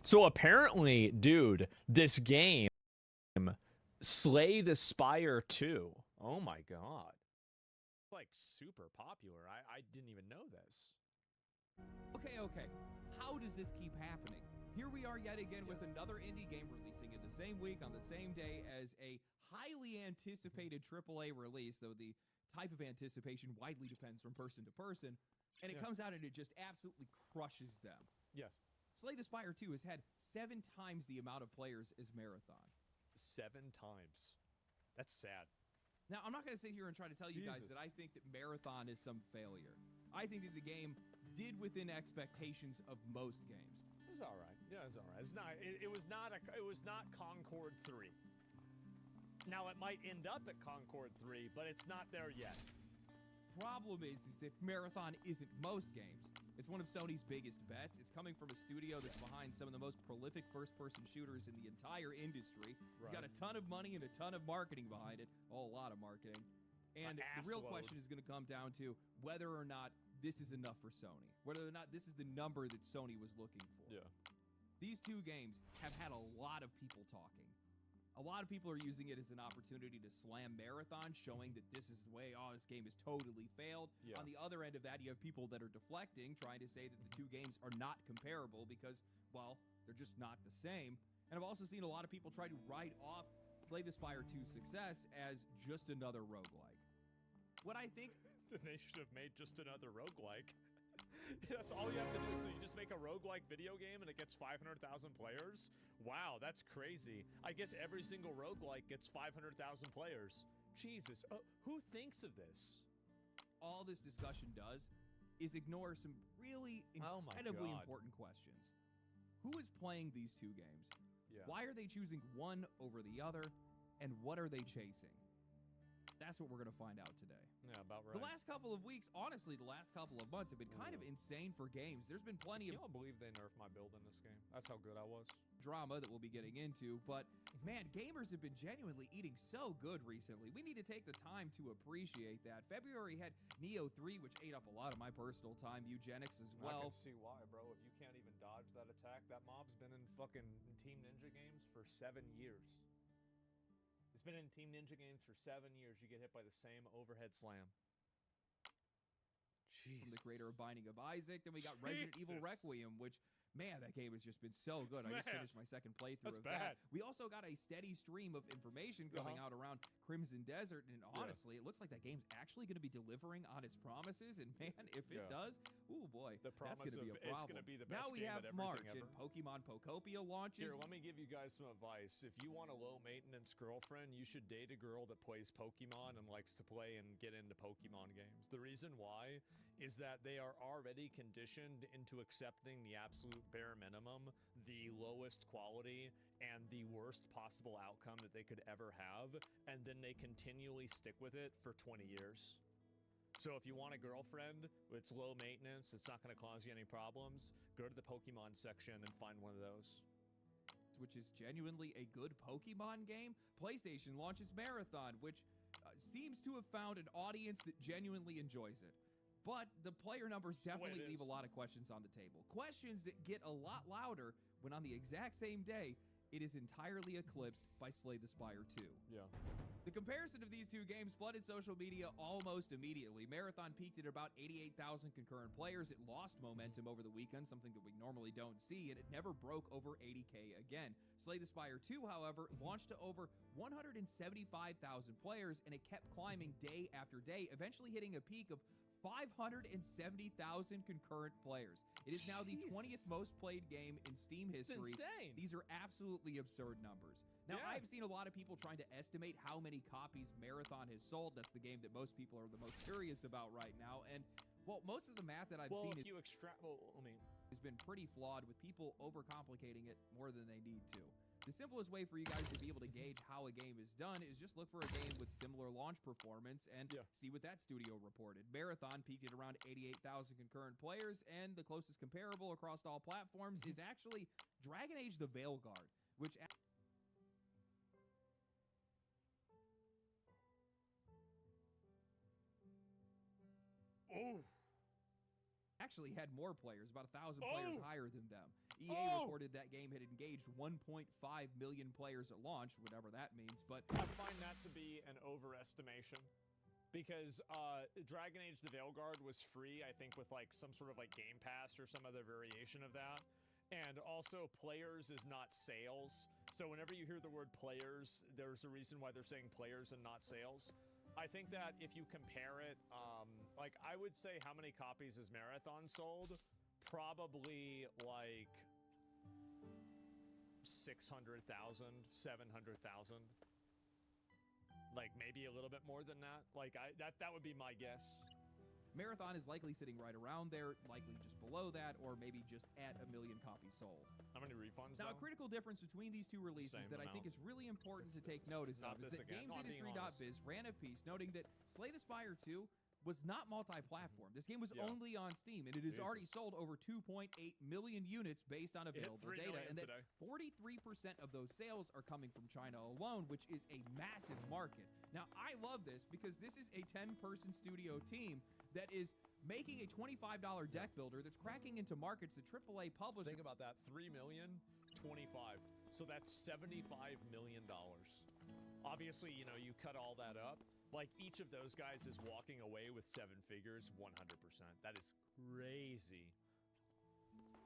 So apparently, dude, this game, Slay the Spire 2. Oh my god. Like super popular. I didn't even know this. Okay. How does this keep happening? Here we are yet again with another indie game releasing in the same week on the same day as a highly anticipated AAA release, though the type of anticipation widely depends from person to person, and it comes out and it just absolutely crushes them. Yes. Slay the Spire 2 has had 7 times the amount of players as Marathon. 7 times. That's sad. Now, I'm not going to sit here and try to tell you guys that I think that Marathon is some failure. I think that the game did within expectations of most games. It was all right. Yeah, it was all right. It's not. It was not Concord 3. Now it might end up at Concord 3, but it's not there yet. Problem is that Marathon isn't most games. It's one of Sony's biggest bets. It's coming from a studio that's behind some of the most prolific first-person shooters in the entire industry. It's got a ton of money and a ton of marketing behind it. Oh, a lot of marketing. And the real question is going to come down to whether or not this is enough for Sony. Whether or not this is the number that Sony was looking for. Yeah. These two games have had a lot of people talking. A lot of people are using it as an opportunity to slam Marathon, showing that this is the way, this game has totally failed. Yeah. On the other end of that, you have people that are deflecting, trying to say that the two games are not comparable because, well, they're just not the same. And I've also seen a lot of people try to write off Slay the Spire 2's success as just another roguelike. What I think... Then they should have made just another roguelike. That's all you have to do. So you just make a roguelike video game and it gets 500,000 players? Wow, that's crazy. I guess every single roguelike gets 500,000 players. Jesus, who thinks of this? All this discussion does is ignore some really incredibly important questions. Who is playing these two games? Yeah. Why are they choosing one over the other? And what are they chasing? That's what we're going to find out today. Yeah, about right. The last couple of weeks, honestly, the last couple of months have been kind of insane for games. There's been plenty of... I can't believe they nerfed my build in this game. That's how good I was. Drama that we'll be getting into, but man, gamers have been genuinely eating so good recently. We need to take the time to appreciate that. February had Neo 3, which ate up a lot of my personal time, Eugenics as well. I can see why, bro. If you can't even dodge that attack, that mob's been in fucking Team Ninja games for 7 years. It's been in Team Ninja games for 7 years. You get hit by the same overhead slam. Jeez. From the creator of Binding of Isaac. Then we got Resident Evil Requiem, which, man, that game has just been so good. I just finished my second playthrough of that. We also got a steady stream of information coming out around Crimson Desert, and honestly, it looks like that game's actually going to be delivering on its promises, and man, if it does, ooh boy, that's going to be a problem. It's going to be the best now we game have at March, ever. and Pokemon Pokopia launches. Here, let me give you guys some advice. If you want a low-maintenance girlfriend, you should date a girl that plays Pokemon and likes to play and get into Pokemon games. The reason why is that they are already conditioned into accepting the absolute bare minimum, the lowest quality, and the worst possible outcome that they could ever have, and then they continually stick with it for 20 years. So if you want a girlfriend, it's low maintenance, it's not going to cause you any problems, go to the Pokemon section and find one of those. Which is genuinely a good Pokemon game. PlayStation launches Marathon, which seems to have found an audience that genuinely enjoys it. But the player numbers definitely leave a lot of questions on the table. Questions that get a lot louder when on the exact same day, it is entirely eclipsed by Slay the Spire 2. Yeah. The comparison of these two games flooded social media almost immediately. Marathon peaked at about 88,000 concurrent players. It lost momentum over the weekend, something that we normally don't see, and it never broke over 80K again. Slay the Spire 2, however, launched to over 175,000 players, and it kept climbing day after day, eventually hitting a peak of 570,000 concurrent players. It is now the 20th most played game in Steam history. It's insane. These are absolutely absurd numbers. Now, I've seen a lot of people trying to estimate how many copies Marathon has sold. That's the game that most people are the most curious about right now. And, well, most of the math that I've seen has been pretty flawed, with people overcomplicating it more than they need to. The simplest way for you guys to be able to gauge how a game is done is just look for a game with similar launch performance and see what that studio reported. Marathon peaked at around 88,000 concurrent players, and the closest comparable across all platforms is actually Dragon Age The Veilguard, which... actually had more players, about 1,000 players higher than them. EA reported that game had engaged 1.5 million players at launch, whatever that means, but I find that to be an overestimation. Because Dragon Age the Veilguard was free, I think, with like some sort of like Game Pass or some other variation of that. And also, players is not sales. So whenever you hear the word players, there's a reason why they're saying players and not sales. I think that if you compare it, like I would say how many copies has Marathon sold? Probably like 600,000, 700,000. Like maybe a little bit more than that. Like that would be my guess. Marathon is likely sitting right around there, likely just below that, or maybe just at 1 million copies sold. How many refunds? Now, a critical difference between these two releases that I think is really important to take notice of is that GamesIndustry.biz ran a piece noting that Slay the Spire 2 was not multi-platform. This game was only on Steam, and it has already sold over 2.8 million units based on available data, and that 43% of those sales are coming from China alone, which is a massive market. Now, I love this because this is a 10-person studio team that is making a $25 deck builder that's cracking into markets that AAA publishers... Think about that. 3 million, 25. So that's $75 million. Obviously, you know, you cut all that up. Like, each of those guys is walking away with 7 figures, 100%. That is crazy.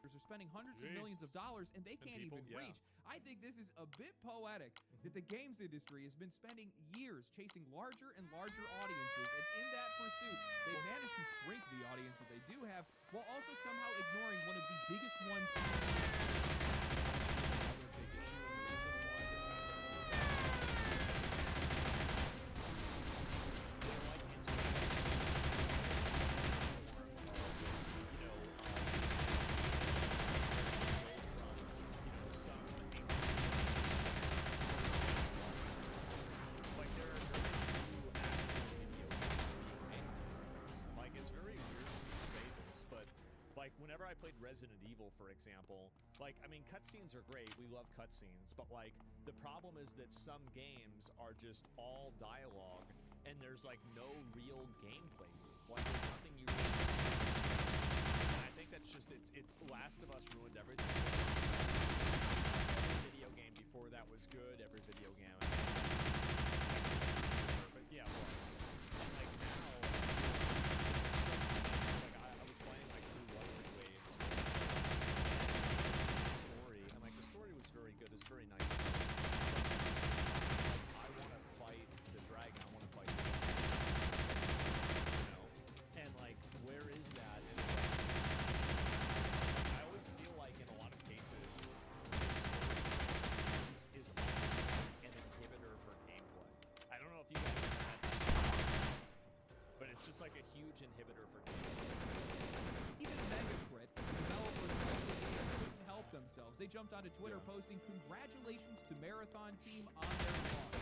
Are spending hundreds of millions of dollars, and they can't even reach. I think this is a bit poetic that the games industry has been spending years chasing larger and larger audiences, and in that pursuit, they've managed to shrink the audience that they do have, while also somehow ignoring one of the biggest ones. Like, whenever I played Resident Evil, for example, like, I mean, cutscenes are great. We love cutscenes. But, like, the problem is that some games are just all dialogue, and there's, like, no real gameplay. Like, there's nothing you really do. And I think that's just, it's Last of Us ruined everything. Every video game before that was good. Every video game perfect. Yeah, it was. And, like, now... I was playing like through Luxury Waves story, and like the story was very good. It's very nice. Like, I want to fight the dragon. I want to fight the dragon. You know, and like where is that? And I always feel like in a lot of cases, this is an inhibitor for gameplay. I don't know if you guys have had that, but it's just like a huge inhibitor for gameplay. Even Megacrit, developers couldn't help themselves. They jumped onto Twitter posting, "Congratulations to Marathon team on their launch.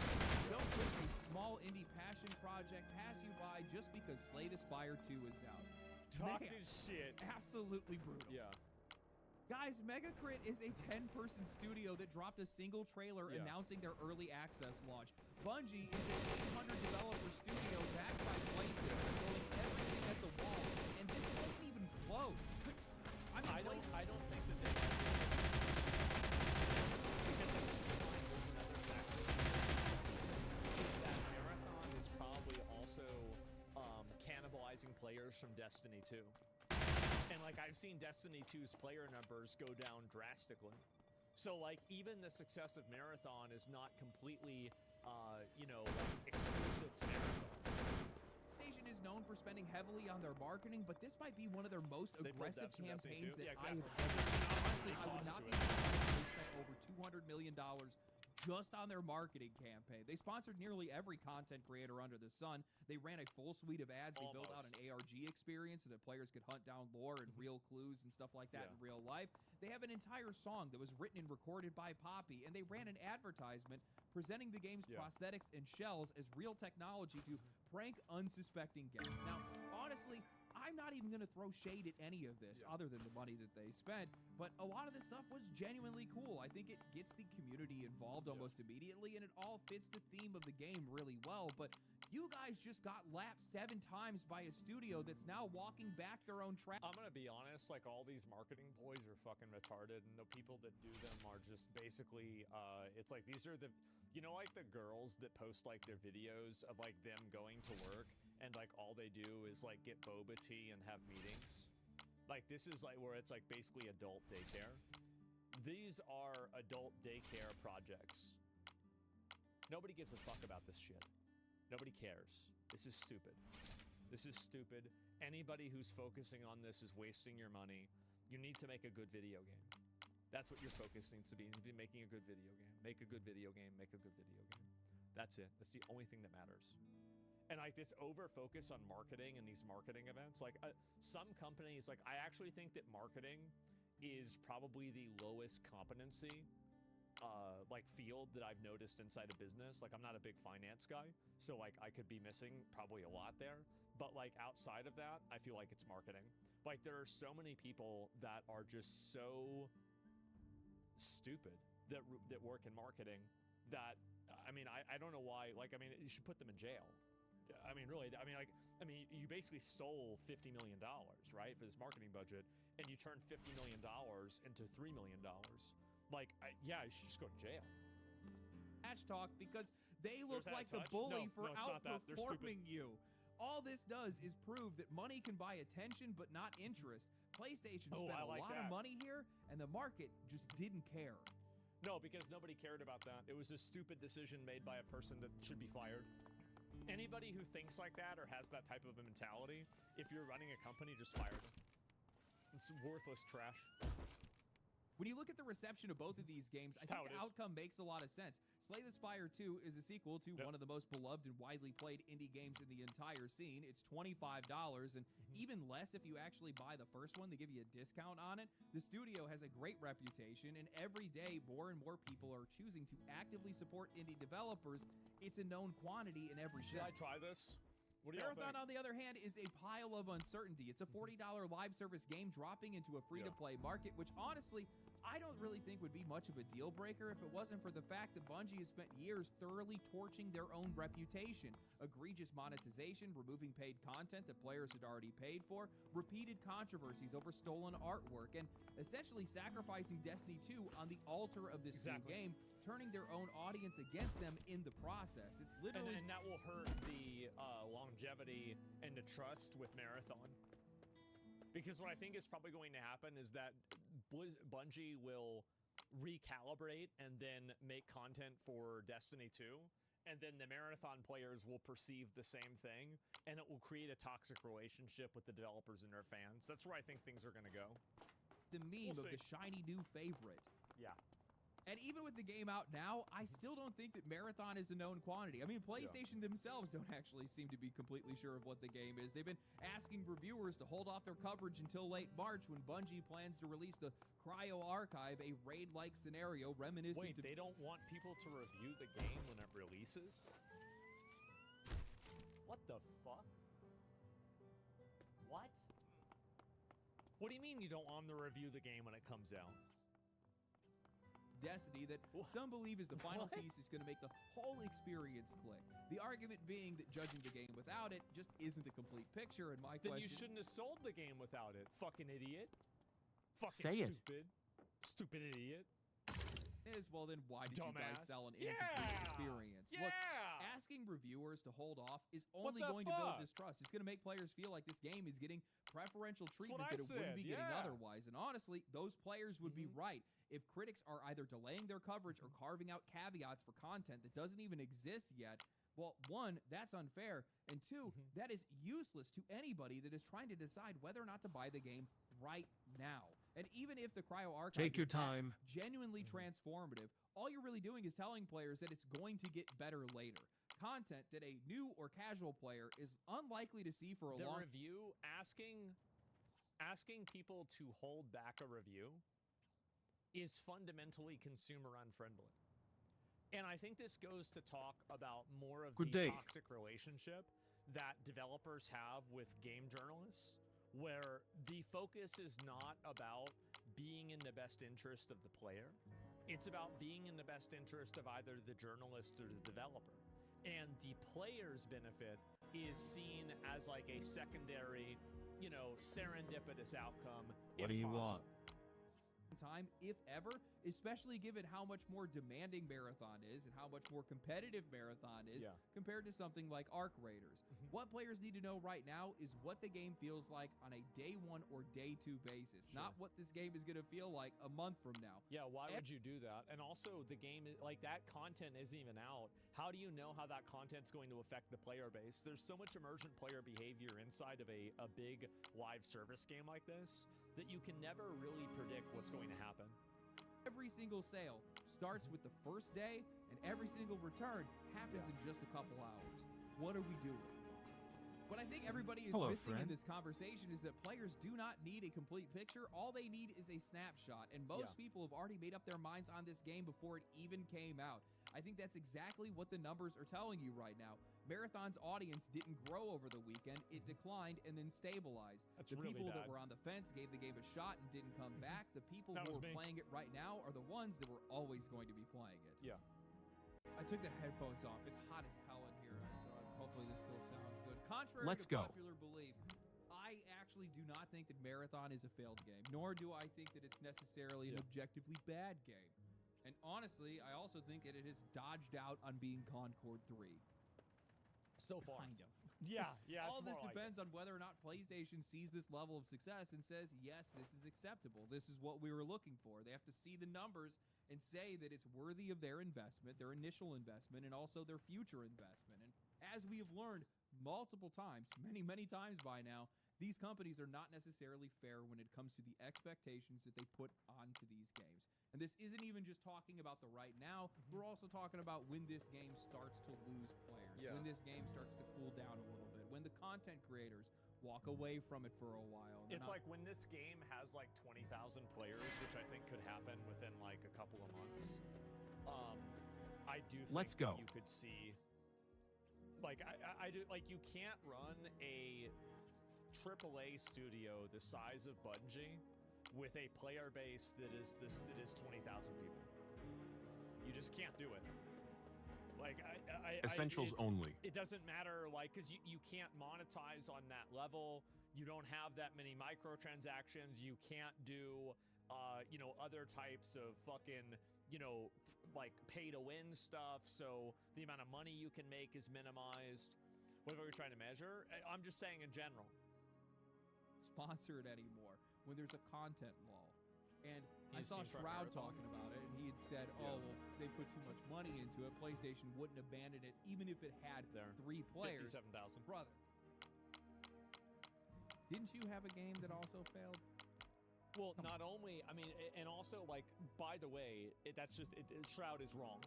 Don't let a small indie passion project pass you by just because Slay the Spire 2 is out." Talking shit. Absolutely brutal. Yeah. Guys, Megacrit is a 10-person studio that dropped a single trailer announcing their early access launch. Bungie is an 800 developer studio backed by PlayStation, throwing everything at the wall, and this wasn't even close. I don't think that they have because there's another factor is that Marathon is probably also cannibalizing players from Destiny 2. And, like, I've seen Destiny 2's player numbers go down drastically. So, like, even the success of Marathon is not completely, you know, like, exclusive to Marathon. PlayStation is known for spending heavily on their marketing, but this might be one of their most aggressive campaigns that I have ever seen. Honestly, I would not be surprised if they spent over $200 million just on their marketing campaign. They sponsored nearly every content creator under the sun. They ran a full suite of ads. They built out an ARG experience so that players could hunt down lore and real clues and stuff like that in real life. They have an entire song that was written and recorded by Poppy, and they ran an advertisement presenting the game's prosthetics and shells as real technology to prank unsuspecting guests. Now, honestly, I'm not even going to throw shade at any of this other than the money that they spent, but a lot of this stuff was genuinely cool. I think it gets the community involved almost immediately, and it all fits the theme of the game really well, but you guys just got lapped 7 times by a studio that's now walking back their own track. I'm gonna be honest, like, all these marketing ploys are fucking retarded, and the people that do them are just basically, it's like, these are the, you know, like the girls that post like their videos of like them going to work and like all they do is like get boba tea and have meetings. Like, this is like where it's like basically adult daycare. These are adult daycare projects. Nobody gives a fuck about this shit. Nobody cares. This is stupid. This is stupid. Anybody who's focusing on this is wasting your money. You need to make a good video game. That's what your focus needs to be. You need to be making a good video game. Make a good video game. Make a good video game. That's it. That's the only thing that matters. And like this over focus on marketing and these marketing events, like some companies, like I actually think that marketing is probably the lowest competency like field that I've noticed inside a business. Like, I'm not a big finance guy, so like I could be missing probably a lot there. But like outside of that, I feel like it's marketing. Like, there are so many people that are just so stupid that work in marketing that, I mean, I don't know why. Like, I mean, you should put them in jail. I mean, really, I mean, you basically stole $50 million, right, for this marketing budget, and you turned $50 million into $3 million. Like, yeah, you should just go to jail. Match talk, because they look like the bully for outperforming you. All this does is prove that money can buy attention, but not interest. PlayStation spent a lot of money here, and the market just didn't care. No, because nobody cared about that. It was a stupid decision made by a person that should be fired. Anybody who thinks like that or has that type of a mentality, if you're running a company, just fire them. It's worthless trash. When you look at the reception of both of these games, I think the outcome makes a lot of sense. Slay the Spire 2 is a sequel to one of the most beloved and widely played indie games in the entire scene. It's $25, and even less if you actually buy the first one. They give you a discount on it. The studio has a great reputation, and every day more and more people are choosing to actively support indie developers. It's a known quantity in every sense. Should I try this? What do you Marathon, think? on the other hand, is a pile of uncertainty. It's a $40 live service game dropping into a free-to-play market, which honestly, I don't really think would be much of a deal breaker if it wasn't for the fact that Bungie has spent years thoroughly torching their own reputation. Egregious monetization, removing paid content that players had already paid for, repeated controversies over stolen artwork, and essentially sacrificing Destiny 2 on the altar of this new game, turning their own audience against them in the process. It's literally... And that will hurt the longevity and the trust with Marathon. Because what I think is probably going to happen is that Bungie will recalibrate and then make content for Destiny 2, and then the Marathon players will perceive the same thing, and it will create a toxic relationship with the developers and their fans. That's where I think things are going to go. The meme of the shiny new favorite. Yeah. And even with the game out now, I still don't think that Marathon is a known quantity. I mean, PlayStation themselves don't actually seem to be completely sure of what the game is. They've been asking reviewers to hold off their coverage until late March when Bungie plans to release the Cryo Archive, a raid-like scenario reminiscent of... Wait, they don't want people to review the game when it releases? What the fuck? What? What do you mean you don't want them to review the game when it comes out? Destiny that some believe is the final piece that's going to make the whole experience click. The argument being that judging the game without it just isn't a complete picture, and my question... Then you shouldn't have sold the game without it, fucking idiot. Fucking Say stupid. Stupid idiot. Well, then why did you guys sell an incomplete experience? Yeah! Look, asking reviewers to hold off is only going to build distrust. It's going to make players feel like this game is getting preferential treatment that it wouldn't be getting otherwise. And honestly, those players would be right. If critics are either delaying their coverage or carving out caveats for content that doesn't even exist yet, well, one, that's unfair, and two, that is useless to anybody that is trying to decide whether or not to buy the game right now. And even if the Cryo Archive is genuinely transformative, all you're really doing is telling players that it's going to get better later. Content that a new or casual player is unlikely to see for a long... The review, asking people to hold back a review is fundamentally consumer unfriendly. And I think this goes to talk about more of the toxic relationship that developers have with game journalists, where the focus is not about being in the best interest of the player. It's about being in the best interest of either the journalist or the developer. And the player's benefit is seen as like a secondary, you know, serendipitous outcome. What do you want? Time, if ever, especially given how much more demanding Marathon is and how much more competitive Marathon is compared to something like Arc Raiders. What players need to know right now is what the game feels like on a day 1 or day 2 basis, not what this game is going to feel like a month from now. Yeah, why would you do that? And also, the game, like, that content isn't even out. How do you know how that content's going to affect the player base? There's so much emergent player behavior inside of a big live service game like this that you can never really predict what's going to happen. Every single sale starts with the first day, and every single return happens in just a couple hours. What are we doing? What I think everybody is missing in this conversation is that players do not need a complete picture. All they need is a snapshot, and most people have already made up their minds on this game before it even came out. I think that's exactly what the numbers are telling you right now. Marathon's audience didn't grow over the weekend. It declined and then stabilized. That's the really people bad. that were on the fence gave the game a shot and didn't come back. The people who are playing it right now are the ones that were always going to be playing it. Yeah. I took the headphones off. It's hot as hell in here, so hopefully this still sounds good. Contrary to popular belief, I actually do not think that Marathon is a failed game, nor do I think that it's necessarily an objectively bad game. And honestly, I also think that it has dodged out on being Concord 3. So far. Kind of. Yeah. All this depends on whether or not PlayStation sees this level of success and says, yes, this is acceptable. This is what we were looking for. They have to see the numbers and say that it's worthy of their investment, their initial investment, and also their future investment. And as we have learned multiple times, many times by now, these companies are not necessarily fair when it comes to the expectations that they put onto these games. And this isn't even just talking about the right now. We're also talking about when this game starts to lose players, when this game starts to cool down a little bit, when the content creators walk away from it for a while. It's like when this game has like 20,000 players, which I think could happen within like a couple of months. I do think you could see, like, I do, like, you can't run a AAA studio the size of Bungie with a player base that is 20,000 people. You just can't do it. Like, Essentials only. It doesn't matter, like, because you can't monetize on that level. You don't have that many microtransactions. You can't do, you know, other types of fucking, you know, like pay-to-win stuff. So the amount of money you can make is minimized. Whatever you're trying to measure. I'm just saying in general. Sponsor it anymore when there's a content wall. And I saw Shroud talking about it, and he had said, well, they put too much money into it. PlayStation wouldn't abandon it even if it had 3 players. 57,000. Brother. Didn't you have a game that also failed? Well, not only, I mean, and also, like, by the way, Shroud is wrong.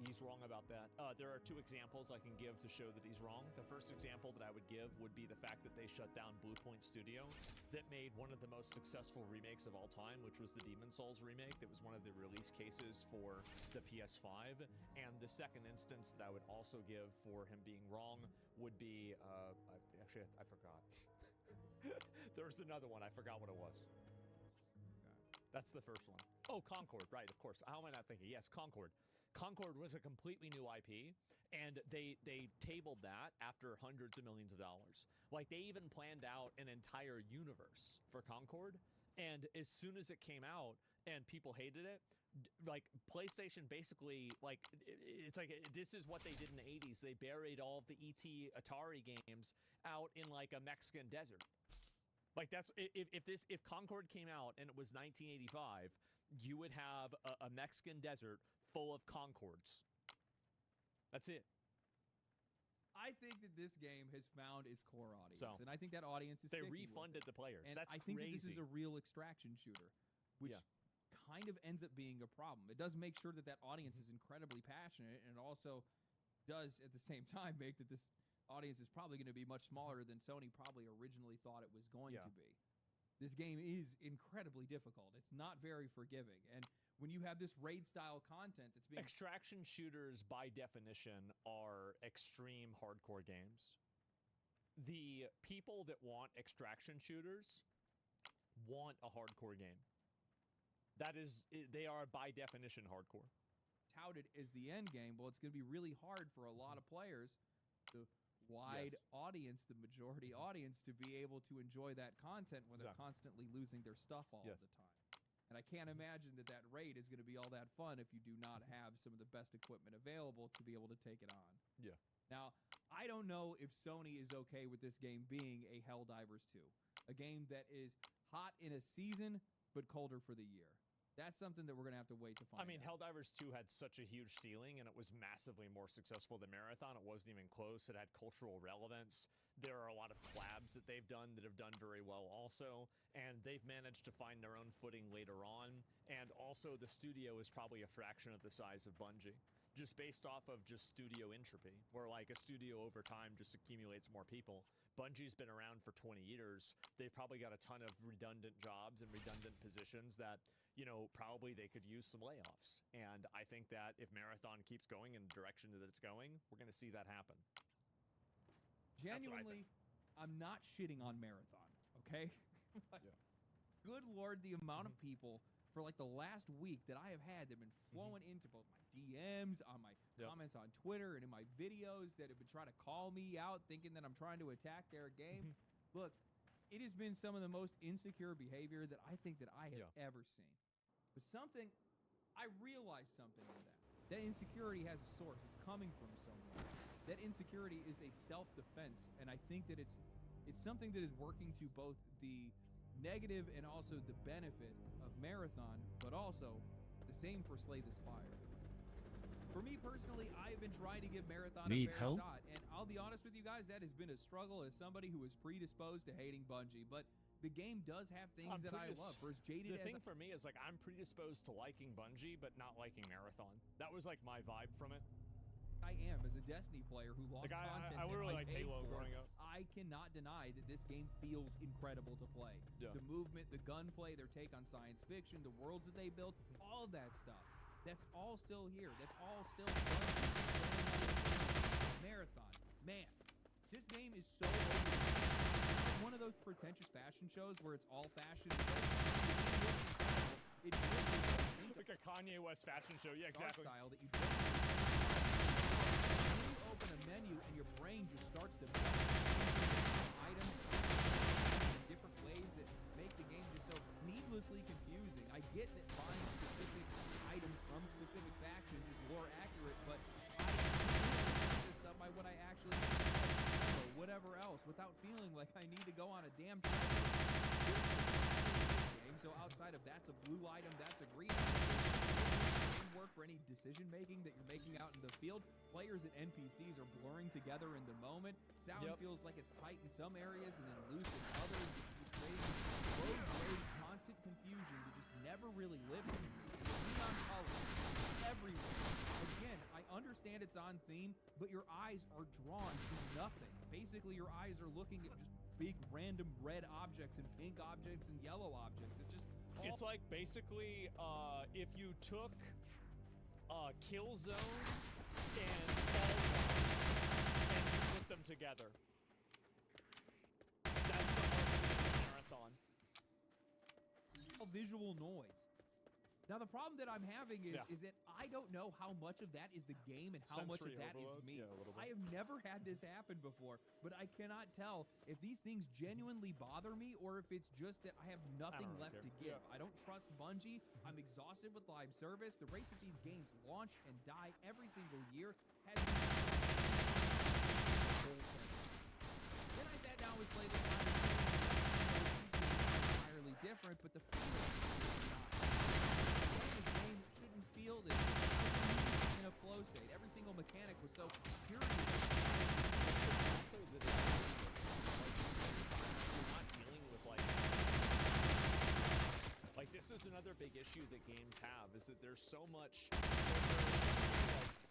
He's wrong about that. There are 2 examples I can give to show that he's wrong. The first example that I would give would be the fact that they shut down Bluepoint Studio that made one of the most successful remakes of all time, which was the Demon's Souls remake. That was one of the release cases for the PS5. And the second instance that I would also give for him being wrong would be, I forgot. There was another one. I forgot what it was. That's the first one. Oh, Concord, right, of course. How am I not thinking? Yes, Concord. Concord was a completely new IP, and they tabled that after hundreds of millions of dollars. Like, they even planned out an entire universe for Concord, and as soon as it came out and people hated it, like, PlayStation basically, like, it's like, this is what they did in the 80s. They buried all of the ET Atari games out in, like, a Mexican desert. Like, that's, if Concord came out and it was 1985, you would have a Mexican desert full of Concords. That's it. I think that this game has found its core audience, and I think that audience is they refunded the players. And that's I think crazy. that this is a real extraction shooter, which kind of ends up being a problem. It does make sure that audience is incredibly passionate, and it also does at the same time make that this audience is probably going to be much smaller than Sony probably originally thought it was going to be. This game is incredibly difficult. It's not very forgiving. And when you have this raid-style content that's being... Extraction shooters, by definition, are extreme hardcore games. the people that want extraction shooters want a hardcore game. That is, they are by definition hardcore. Touted as the end game. Well, it's going to be really hard for a lot of players, the wide audience, the majority audience, to be able to enjoy that content when they're constantly losing their stuff all the time. And I can't imagine that that raid is going to be all that fun if you do not have some of the best equipment available to be able to take it on. Yeah. Now, I don't know if Sony is okay with this game being a Helldivers 2, a game that is hot in a season but colder for the year. That's something that we're going to have to wait to find out. I mean, Helldivers 2 had such a huge ceiling, and it was massively more successful than Marathon. It wasn't even close. It had cultural relevance. There are a lot of collabs that they've done that have done very well also, and they've managed to find their own footing later on. And also, the studio is probably a fraction of the size of Bungie, just based off of just studio entropy, where like a studio over time just accumulates more people. Bungie's been around for 20 years. They've probably got a ton of redundant jobs and redundant positions that, you know, probably they could use some layoffs. And I think that if Marathon keeps going in the direction that it's going, we're going to see that happen. Genuinely, I'm not shitting on Marathon, okay? Good Lord, the amount of people for like the last week that I have had that have been flowing into both my DMs, on my comments on Twitter, and in my videos that have been trying to call me out thinking that I'm trying to attack their game. Look, it has been some of the most insecure behavior that I think that I have ever seen. But I realized something in that. That insecurity has a source. It's coming from somewhere. That insecurity is a self-defense, and I think that it's something that is working to both the negative and also the benefit of Marathon, but also the same for Slay the Spire. For me personally, I've been trying to give Marathon a fair shot, and I'll be honest with you guys, that has been a struggle as somebody who is predisposed to hating Bungie, but the game does have things that I love. For as jaded the thing for me is like I'm predisposed to liking Bungie, but not liking Marathon. That was like my vibe from it. I am as a Destiny player who lost content. I really liked Halo growing up. I cannot deny that this game feels incredible to play. Yeah. The movement, the gunplay, their take on science fiction, the worlds that they built, all of that stuff. That's all still here. That's all still Marathon. Man, this game is so over. One of those pretentious fashion shows where it's all fashion. It really like a Kanye West fashion show. Yeah, exactly. Style that you you open a menu and your brain just starts to items in different ways that make the game just so needlessly confusing. I get that buying specific items from specific factions is more accurate, but I do this stuff by what I actually know, whatever else, without feeling like I need to go on a damn game. So outside of that's a blue item, that's a green item, work for any decision making that you're making out in the field. Players and NPCs are blurring together in the moment. Sound feels like it's tight in some areas and then loose in others. It's creating low-grade, constant confusion that just never really lives in me. Neon colors everywhere. Again, I understand it's on theme, but your eyes are drawn to nothing. Basically, your eyes are looking at just big random red objects and pink objects and yellow objects. It's like basically if you took Killzone and Fall Guys and you put them together. That's the heart of Marathon. Visual noise. Now, the problem that I'm having is that I don't know how much of that is the game and how much of that is me. I have never had this happen before, but I cannot tell if these things genuinely bother me or if it's just that I have nothing left to give. I don't trust Bungie. I'm exhausted with live service. The rate that these games launch and die every single year has been... Then I sat down with Slay the Spire. Entirely different, but the feeling is not. Game shouldn't feel this in a flow state. Every single mechanic was so curious. Also, that you're not dealing with like this is another big issue that games have, is that there's so much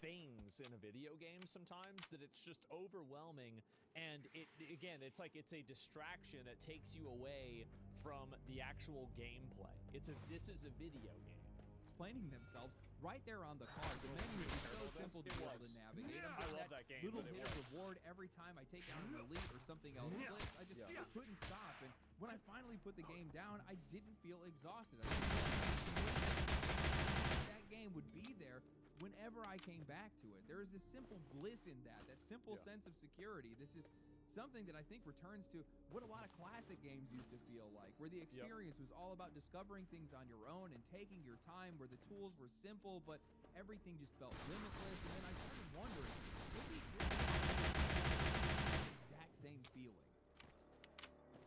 things in a video game sometimes that it's just overwhelming, and again it's like it's a distraction. It takes you away from the actual gameplay. This is a video game. Explaining themselves right there on the card. The menu is so simple to be able to navigate. I love that game, little but it hit of worked. reward every time I take down an elite or something else clicks. I just couldn't stop. And when I finally put the game down, I didn't feel exhausted. I didn't feel that game would be there whenever I came back to it. There is this simple bliss in that simple sense of security. This is something that I think returns to what a lot of classic games used to feel like, where the experience was all about discovering things on your own and taking your time, where the tools were simple, but everything just felt limitless. And then I started wondering, maybe this is the exact same feeling.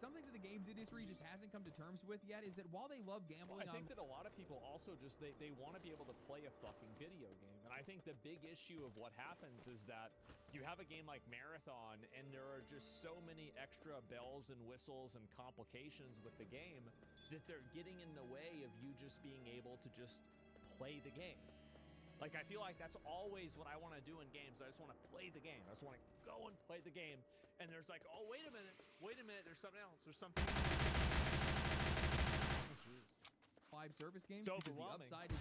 Something that the games industry just hasn't come to terms with yet is that while they love gambling, I think that a lot of people also just, they want to be able to play a fucking video game. And I think the big issue of what happens is that you have a game like Marathon, and there are just so many extra bells and whistles and complications with the game that they're getting in the way of you just being able to just play the game. Like, I feel like that's always what I want to do in games. I just want to play the game. I just want to go and play the game. And there's like, oh, wait a minute, there's something else. There's something. Live service games, it's because the overwhelming. upside is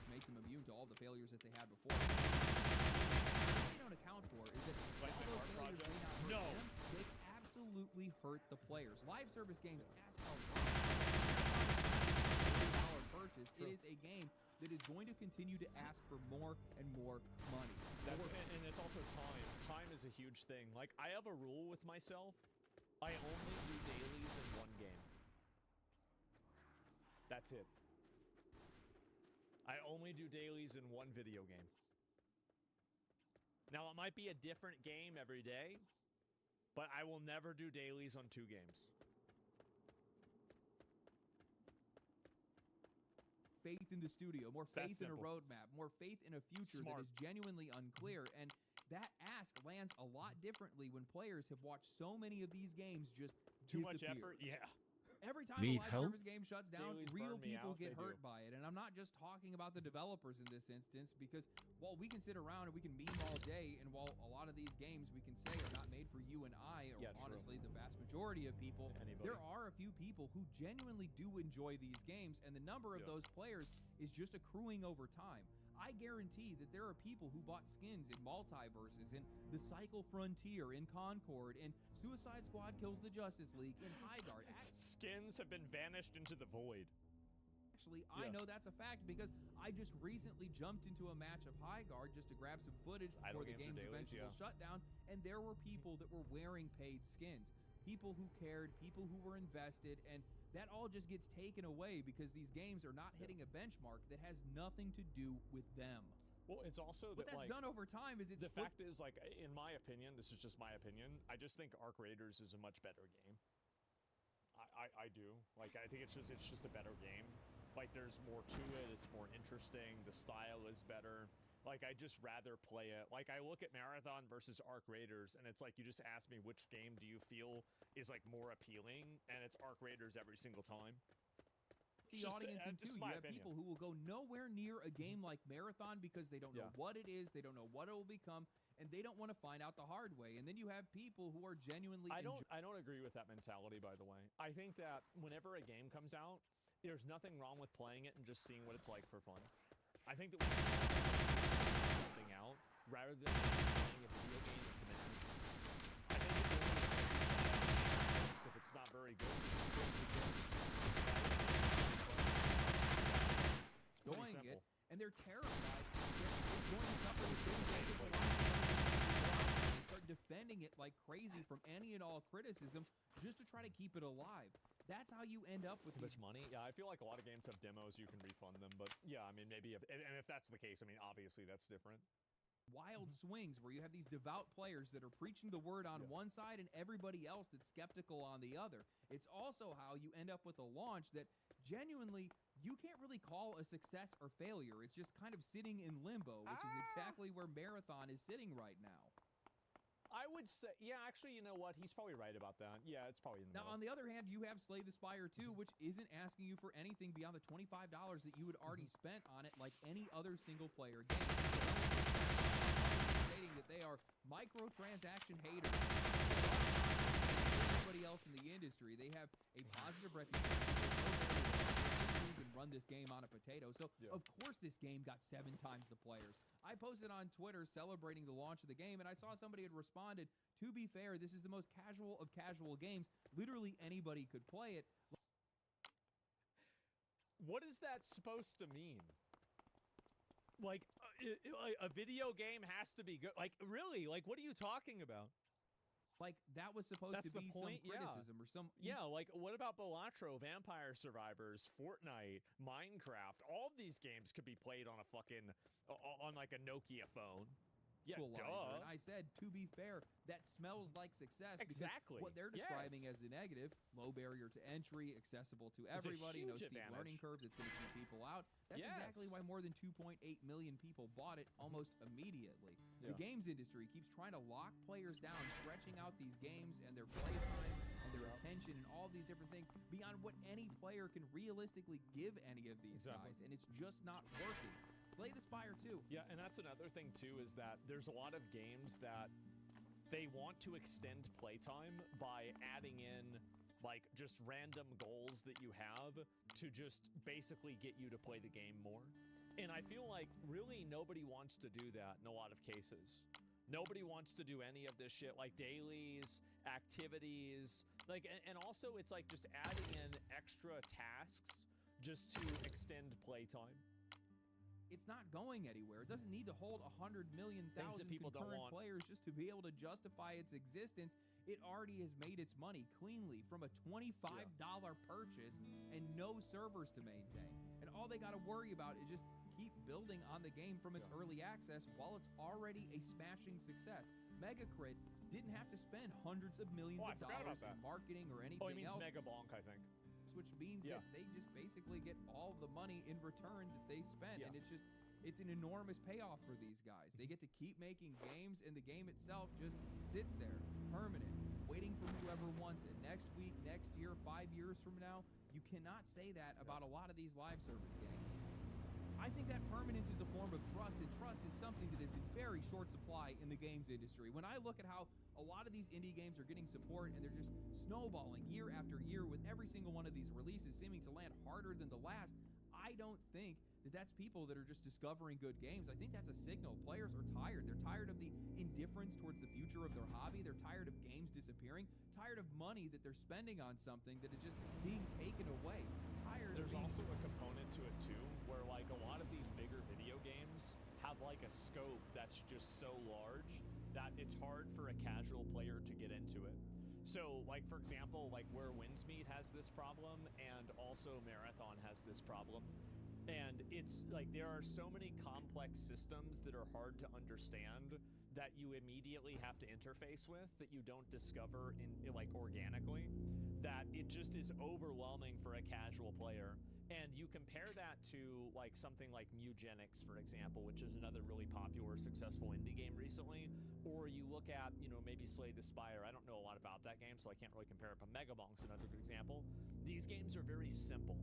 make them immune to all the failures that they had before. What they don't account for is that Like all those failures project? may not hurt No. them, they absolutely hurt the players. Live service games, ask how purchase. It is a game that is going to continue to ask for more and more money. And it's also time. Time is a huge thing. Like, I have a rule with myself. I only do dailies in one game. That's it. I only do dailies in one video game. Now, it might be a different game every day, but I will never do dailies on 2 games. Faith in the studio, more faith in a roadmap, more faith in a future that is genuinely unclear. And that ask lands a lot differently when players have watched so many of these games just Too disappear. much effort? Yeah. Every time Need a live help? service game shuts down, Dailies real burn me people out. get They hurt do. by it. And I'm not just talking about the developers in this instance, because while we can sit around and we can meme all day, and while a lot of these games we can say are not made for you and I, or Yeah, true. honestly the vast majority of people, Anybody. there are a few people who genuinely do enjoy these games, and the number of those players is just accruing over time. I guarantee that there are people who bought skins in Multiverses, in the Cycle Frontier, in Concord, in Suicide Squad Kills the Justice League, in Highguard. Skins have been vanished into the void. Actually, I know that's a fact because I just recently jumped into a match of Highguard just to grab some footage before the game's eventual shutdown, and there were people that were wearing paid skins. People who cared, people who were invested, and that all just gets taken away because these games are not hitting a benchmark that has nothing to do with them. Well, it's also What that, that's like, done over time is the fact is, like, in my opinion, this is just my opinion, I just think Arc Raiders is a much better game. I do. Like, I think it's just a better game. Like, there's more to it, it's more interesting, the style is better. Like, I just rather play it. Like, I look at Marathon versus Arc Raiders, and it's like, you just ask me which game do you feel is, like, more appealing, and it's Arc Raiders every single time. The audience in too. You have people who will go nowhere near a game like Marathon because they don't know what it is, they don't know what it will become, and they don't want to find out the hard way. And then you have people who are genuinely I don't agree with that mentality, by the way. I think that whenever a game comes out, there's nothing wrong with playing it and just seeing what it's like for fun. I think that we should something out rather than playing a video game and committing. I think if it's not very good, enjoying it, and they're terrified that it's going to suffer the same fate as a lot of they start defending it like crazy from any and all criticism just to try to keep it alive. That's how you end up with too much money. Yeah, I feel like a lot of games have demos, you can refund them, but yeah, I mean, maybe if that's the case, I mean, obviously that's different. Wild swings where you have these devout players that are preaching the word on one side and everybody else that's skeptical on the other. It's also how you end up with a launch that genuinely you can't really call a success or failure. It's just kind of sitting in limbo, which is exactly where Marathon is sitting right now. I would say, yeah, actually, you know what? He's probably right about that. Yeah, it's probably in the Now, on the other hand, you have Slay the Spire 2, which isn't asking you for anything beyond the $25 that you had already spent on it like any other single-player game. Stating that they are microtransaction haters. Everybody else in the industry, they have a positive reputation. Can run this game on a potato. So, of course, this game got 7 times the players. I posted on Twitter celebrating the launch of the game, and I saw somebody had responded, to be fair, this is the most casual of casual games. Literally anybody could play it. What is that supposed to mean? Like, a video game has to be good. Like, really? Like, what are you talking about? Like, that was supposed to be some criticism or some... Yeah, like, what about Balatro, Vampire Survivors, Fortnite, Minecraft? All of these games could be played on a fucking... on, like, a Nokia phone. Yeah, duh. And I said, to be fair, that smells like success. Exactly. What they're describing as the negative, low barrier to entry, accessible to everybody, no steep learning curve that's going to keep people out. That's exactly why more than 2.8 million people bought it almost immediately. The games industry keeps trying to lock players down, stretching out these games and their playtime and their attention and all these different things beyond what any player can realistically give any of these guys, and it's just not working. Slay the Spire 2. Yeah, and that's another thing, too, is that there's a lot of games that they want to extend playtime by adding in, like, just random goals that you have to just basically get you to play the game more. And I feel like really nobody wants to do that in a lot of cases. Nobody wants to do any of this shit, like dailies, activities, like, and also it's like just adding in extra tasks just to extend playtime. It's not going anywhere. It doesn't need to hold 100 million concurrent players just to be able to justify its existence. It already has made its money cleanly from a $25 purchase and no servers to maintain. And all they got to worry about is just keep building on the game from its early access while it's already a smashing success. Megacrit didn't have to spend hundreds of millions of dollars in marketing or anything else. Oh, he means Megabonk, I think. Which means that they just basically get all the money in return that they spend. And it's an enormous payoff for these guys. They get to keep making games, and the game itself just sits there, permanent, waiting for whoever wants it. Next week, next year, 5 years from now, you cannot say that about a lot of these live service games. I think that permanence is a form of trust, and trust is something that is in very short supply in the games industry. When I look at how a lot of these indie games are getting support and they're just snowballing year after year with every single one of these releases seeming to land harder than the last, I don't think that that's people that are just discovering good games. I think that's a signal. Players are tired. They're tired of the indifference towards the future of their hobby. They're tired of games disappearing, tired of money that they're spending on something that is just being taken away. There's also a component to it too, where like a lot of these bigger video games have like a scope that's just so large that it's hard for a casual player to get into it. So like, for example, like where Windsmeet has this problem and also Marathon has this problem. And it's like there are so many complex systems that are hard to understand that you immediately have to interface with that you don't discover in like organically, that it just is overwhelming for a casual player. And you compare that to like something like Mugenics, for example, which is another really popular, successful indie game recently, or you look at, you know, maybe Slay the Spire. I don't know a lot about that game, so I can't really compare it, but Megabonk's another good example. These games are very simple.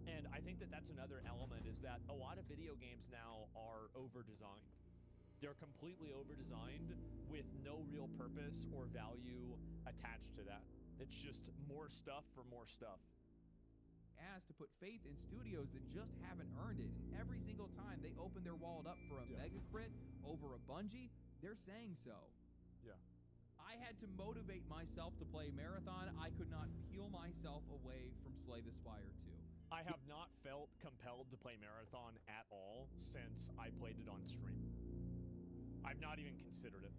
And I think that that's another element, is that a lot of video games now are over-designed. They're completely over-designed with no real purpose or value attached to that. It's just more stuff for more stuff. As to put faith in studios that just haven't earned it. And every single time they open their wallet up for a Megacrit over a Bungie, they're saying so. Yeah. I had to motivate myself to play Marathon. I could not peel myself away from Slay the Spire 2. I have not felt compelled to play Marathon at all since I played it on stream. I've not even considered it.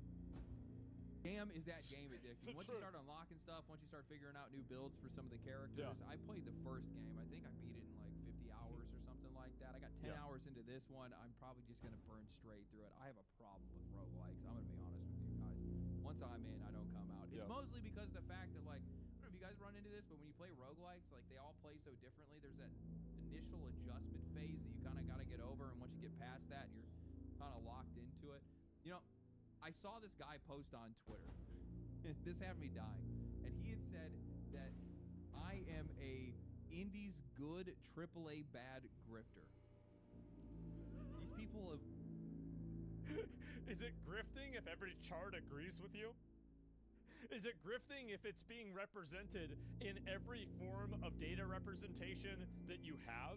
Damn, is that game addicting. Once you start unlocking stuff, once you start figuring out new builds for some of the characters. I played the first game. I think I beat it in like 50 hours or something like that. I got 10 hours into this one. I'm probably just going to burn straight through it. I have a problem with roguelikes. I'm going to be honest with you guys. Once I'm in, I don't come out. It's mostly because of the fact that, like, I don't know if you guys run into this, but when you play roguelikes, like, they all play so differently. There's that initial adjustment phase that you kind of got to get over, and once you get past that, you're kind of locked into it. You know, I saw this guy post on Twitter. This had me dying. And he had said that I am a Indies good, AAA bad grifter. These people have... Is it grifting if every chart agrees with you? Is it grifting if it's being represented in every form of data representation that you have?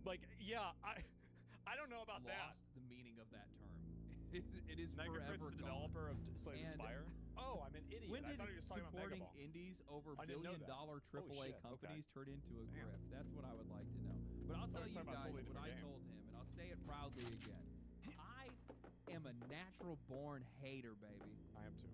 Like, yeah, I don't know about that. Lost the meaning of of that term. It is Mega forever Fritz, the gone. developer of Slay the Spire? Oh, I'm an idiot. When I did thought he was talking about supporting Mega Ball. indies over I didn't know that. billion-dollar AAA shit, companies turn into a Damn. grift? That's what I would like to know. But I'll tell you guys totally what I different game. told him, and I'll say it proudly again. I am a natural-born hater, baby. I am too.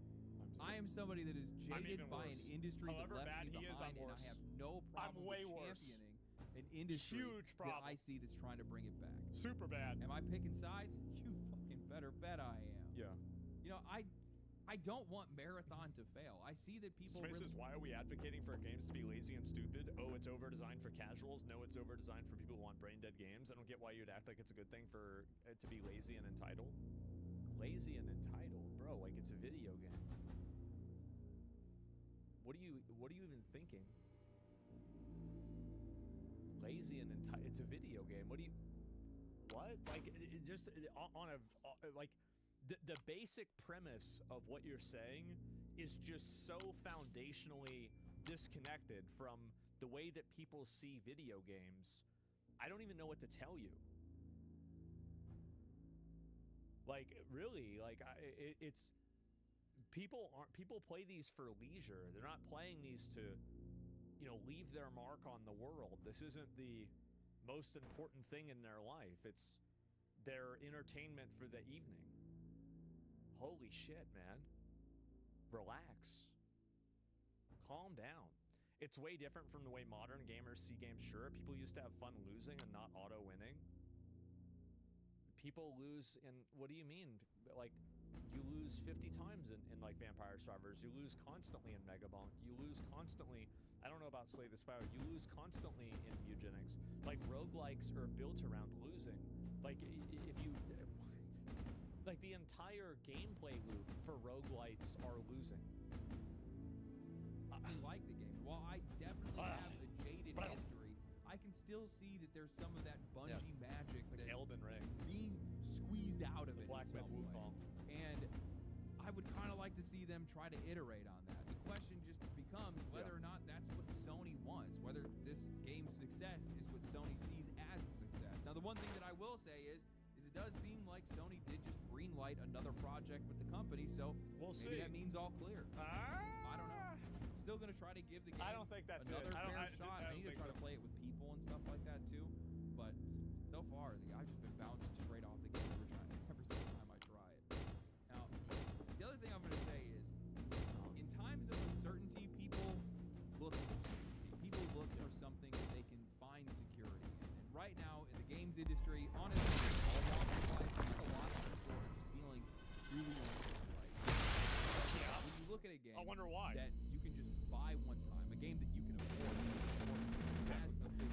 I am somebody that is jaded by an industry However that left bad me he is, behind, I'm and I worse. have no problem way with worse. championing an industry Huge that problem. I see that's trying to bring it back. Super bad. Am I picking sides? You fucking better bet I am. Yeah. You know, I don't want Marathon to fail. I see that people Spaces, why are we advocating for games to be lazy and stupid? Oh, it's over-designed for casuals. No, it's over-designed for people who want brain-dead games. I don't get why you'd act like it's a good thing for it to be lazy and entitled. Lazy and entitled? Bro, like it's a video game. What are you even thinking? Lazy and entitled. It's a video game. What? Like, it just on a like the basic premise of what you're saying is just so foundationally disconnected from the way that people see video games. I don't even know what to tell you. Like, really, like it's people play these for leisure. They're not playing these to, you know, leave their mark on the world. This isn't the most important thing in their life. It's their entertainment for the evening. Holy shit, man. Relax. Calm down. It's way different from the way modern gamers see games. Sure, people used to have fun losing and not auto-winning. People lose in, what do you mean? Like, you lose 50 times in like Vampire Survivors. You lose constantly in Megabonk. You lose constantly, I don't know about Slay the Spire, you lose constantly in Eugenics. Like, roguelikes are built around losing. Like, if you, like the entire gameplay loop for roguelites are losing. I like the game. While I definitely have a jaded history, I can still see that there's some of that Bungie magic like that's Elden Ring being squeezed out of it. Black Myth Wukong. And I would kind of like to see them try to iterate on that. The question just becomes whether or not that's what Sony wants, whether this game's success is what Sony sees as a success. Now, the one thing that I will say is it does seem like Sony did just greenlight another project with the company, so maybe that means all clear. I don't know. I'm still going to try to give the game I don't think that's another fair shot. I need to try so. to play it with people and stuff like that too, but so far, I've just been bouncing straight off the game every single time I try it. Now, the other thing I'm going to say is, in times of uncertainty, people look for certainty. People look for something that they can find security in. And right now, in the games industry, honestly, all walks of life, I think a lot of people are just feeling really uncertain right now. Yeah. When you look at a game I wonder why. that you can just buy one time, a game that you can afford, has a big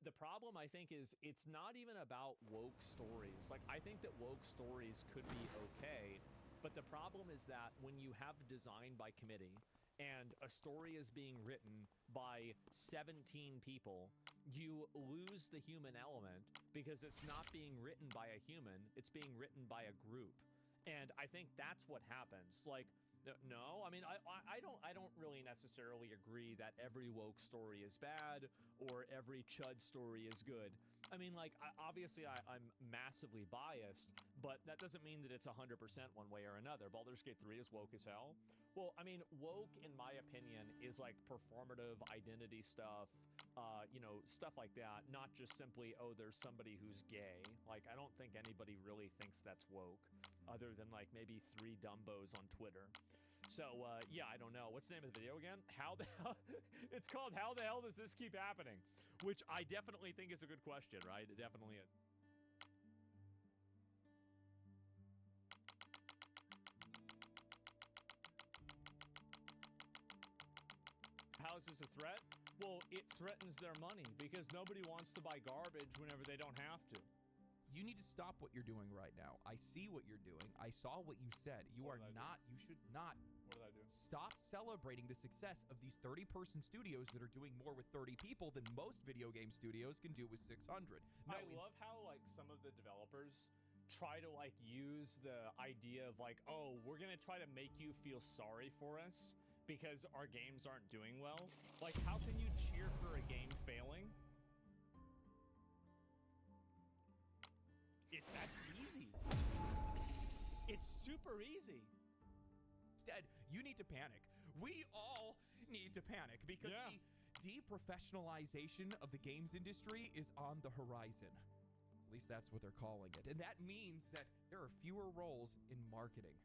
the problem, I think, is it's not even about woke stories. Like, I think that woke stories could be okay, but the problem is that when you have design by committee and a story is being written by 17 people, you lose the human element because it's not being written by a human, it's being written by a group. And I think that's what happens. Like, no, I mean, I don't really necessarily agree that every woke story is bad or every chud story is good. I mean, like, obviously I'm massively biased, but that doesn't mean that it's 100% one way or another. Baldur's Gate 3 is woke as hell. Well, I mean, woke, in my opinion, is like performative identity stuff, you know, stuff like that, not just simply, oh, there's somebody who's gay. Like, I don't think anybody really thinks that's woke, other than like maybe 3 dumbos on Twitter. So, yeah, I don't know. What's the name of the video again? How the hell? It's called How the Hell Does This Keep Happening? Which I definitely think is a good question, right? It definitely is. How is this a threat? Well, it threatens their money because nobody wants to buy garbage whenever they don't have to. You need to stop what you're doing right now. I see what you're doing. I saw what you said. You should not. What did I do? Stop celebrating the success of these 30-person studios that are doing more with 30 people than most video game studios can do with 600. No, I love how, like, some of the developers try to, like, use the idea of, like, oh, we're going to try to make you feel sorry for us because our games aren't doing well. Like, how can you cheer for a game failing? That's easy. It's super easy. Instead, you need to panic. We all need to panic because the deprofessionalization of the games industry is on the horizon. At least that's what they're calling it. And that means that there are fewer roles in marketing,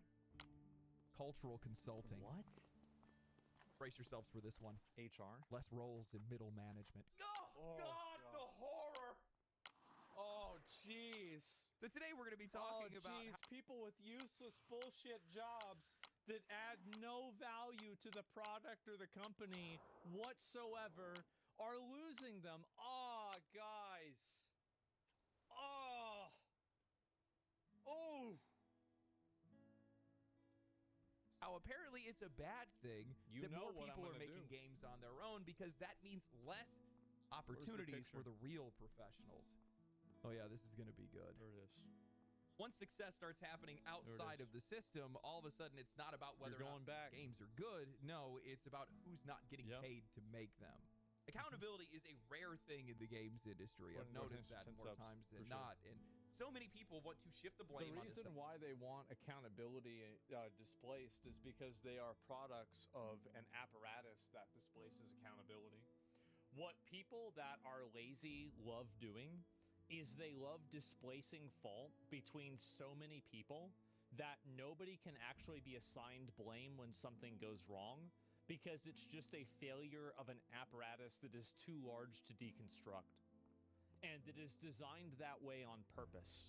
cultural consulting. What? Brace yourselves for this one. HR? Less roles in middle management. Oh, God, the horror! Oh, jeez. So today we're going to be talking about people with useless bullshit jobs that add no value to the product or the company whatsoever are losing them. Oh, guys. Oh. Oh. How apparently it's a bad thing that more people are making games on their own because that means less opportunities for the real professionals. Oh yeah, this is going to be good. There it is. Once success starts happening outside of the system, all of a sudden it's not about whether or not games are good. No, it's about who's not getting paid to make them. Accountability is a rare thing in the games industry. I've noticed that more times than not. And so many people want to shift the blame. The reason why they want accountability displaced is because they are products of an apparatus that displaces accountability. What people that are lazy love doing is they love displacing fault between so many people that nobody can actually be assigned blame when something goes wrong because it's just a failure of an apparatus that is too large to deconstruct and that is designed that way on purpose.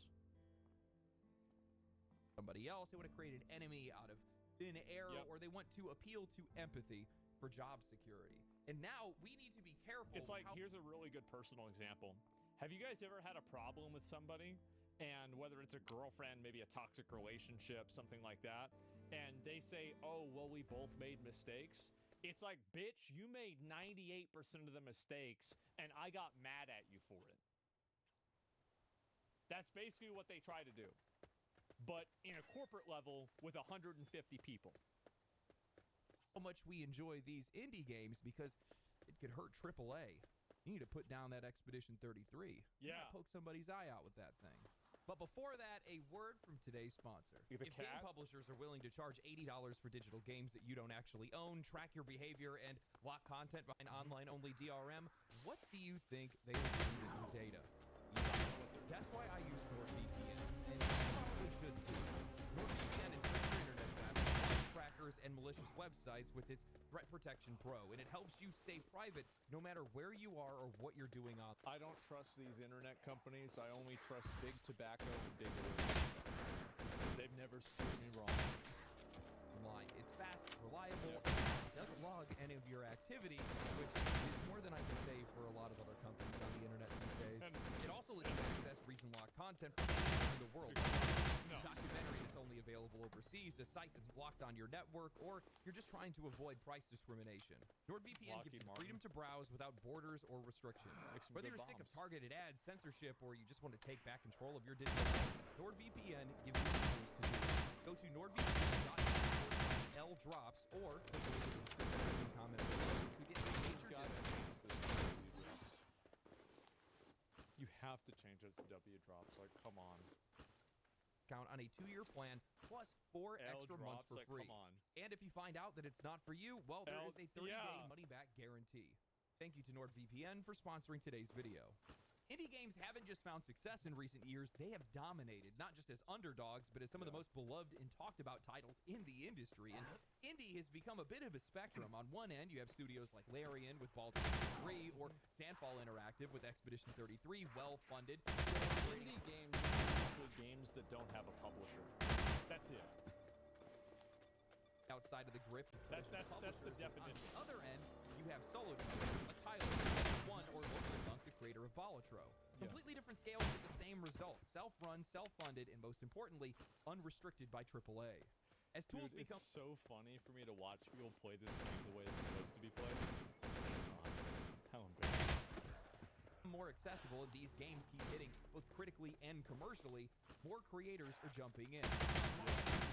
Somebody else, they want to create an enemy out of thin air, or they want to appeal to empathy for job security. And now we need to be careful. It's like, here's a really good personal example. Have you guys ever had a problem with somebody, and whether it's a girlfriend, maybe a toxic relationship, something like that, and they say, oh, well, we both made mistakes? It's like, bitch, you made 98% of the mistakes, and I got mad at you for it. That's basically what they try to do, but in a corporate level with 150 people. How much we enjoy these indie games because it could hurt AAA. You need to put down that Expedition 33. Yeah. You might poke somebody's eye out with that thing. But before that, a word from today's sponsor. If game publishers are willing to charge $80 for digital games that you don't actually own, track your behavior, and lock content behind online-only DRM, what do you think they are doing with your data? That's why I use NordVPN, and you probably should too. NordVPN encrypts your internet traffic, trackers, and malicious websites with its Threat Protection Pro, and it helps you stay private no matter where you are or what you're doing on. I don't trust these internet companies. I only trust Big Tobacco and Big Oil. They've never steered me wrong. online. It's fast, reliable, and it doesn't log any of your activity, which is more than I can say for a lot of other companies on the internet these days. It also lets you access region-locked content from anywhere in the world. A documentary that's only available overseas, a site that's blocked on your network, or you're just trying to avoid price discrimination. NordVPN gives you freedom to browse without borders or restrictions. Whether you're sick of targeted ads, censorship, or you just want to take back control of your digital life, NordVPN gives you the tools to do it. Go to nordvpn.com/LDrops or click the link in the description and comment below to get a major You have to change it to W drops. Like, come on. Count on a 2-year plan plus 4 extra months for free. Come on. And if you find out that it's not for you, well, there is a 30-day money-back guarantee. Thank you to NordVPN for sponsoring today's video. Indie games haven't just found success in recent years, they have dominated, not just as underdogs, but as some of the most beloved and talked about titles in the industry. And indie has become a bit of a spectrum. On one end, you have studios like Larian with Baldur's Gate 3, or Sandfall Interactive with Expedition 33, well-funded. Indie games are simply games that don't have a publisher. That's it. Outside of the grip. That's the definition. On the other end, you have solo developers like Tyler, One, or Local Dunk, the creator of Bolitro. Completely different scales with the same result. Self-run, self-funded, and most importantly, unrestricted by AAA. As tools become... It's so funny for me to watch people play this game the way it's supposed to be played. How embarrassing. More accessible, and these games keep hitting both critically and commercially, more creators are jumping in.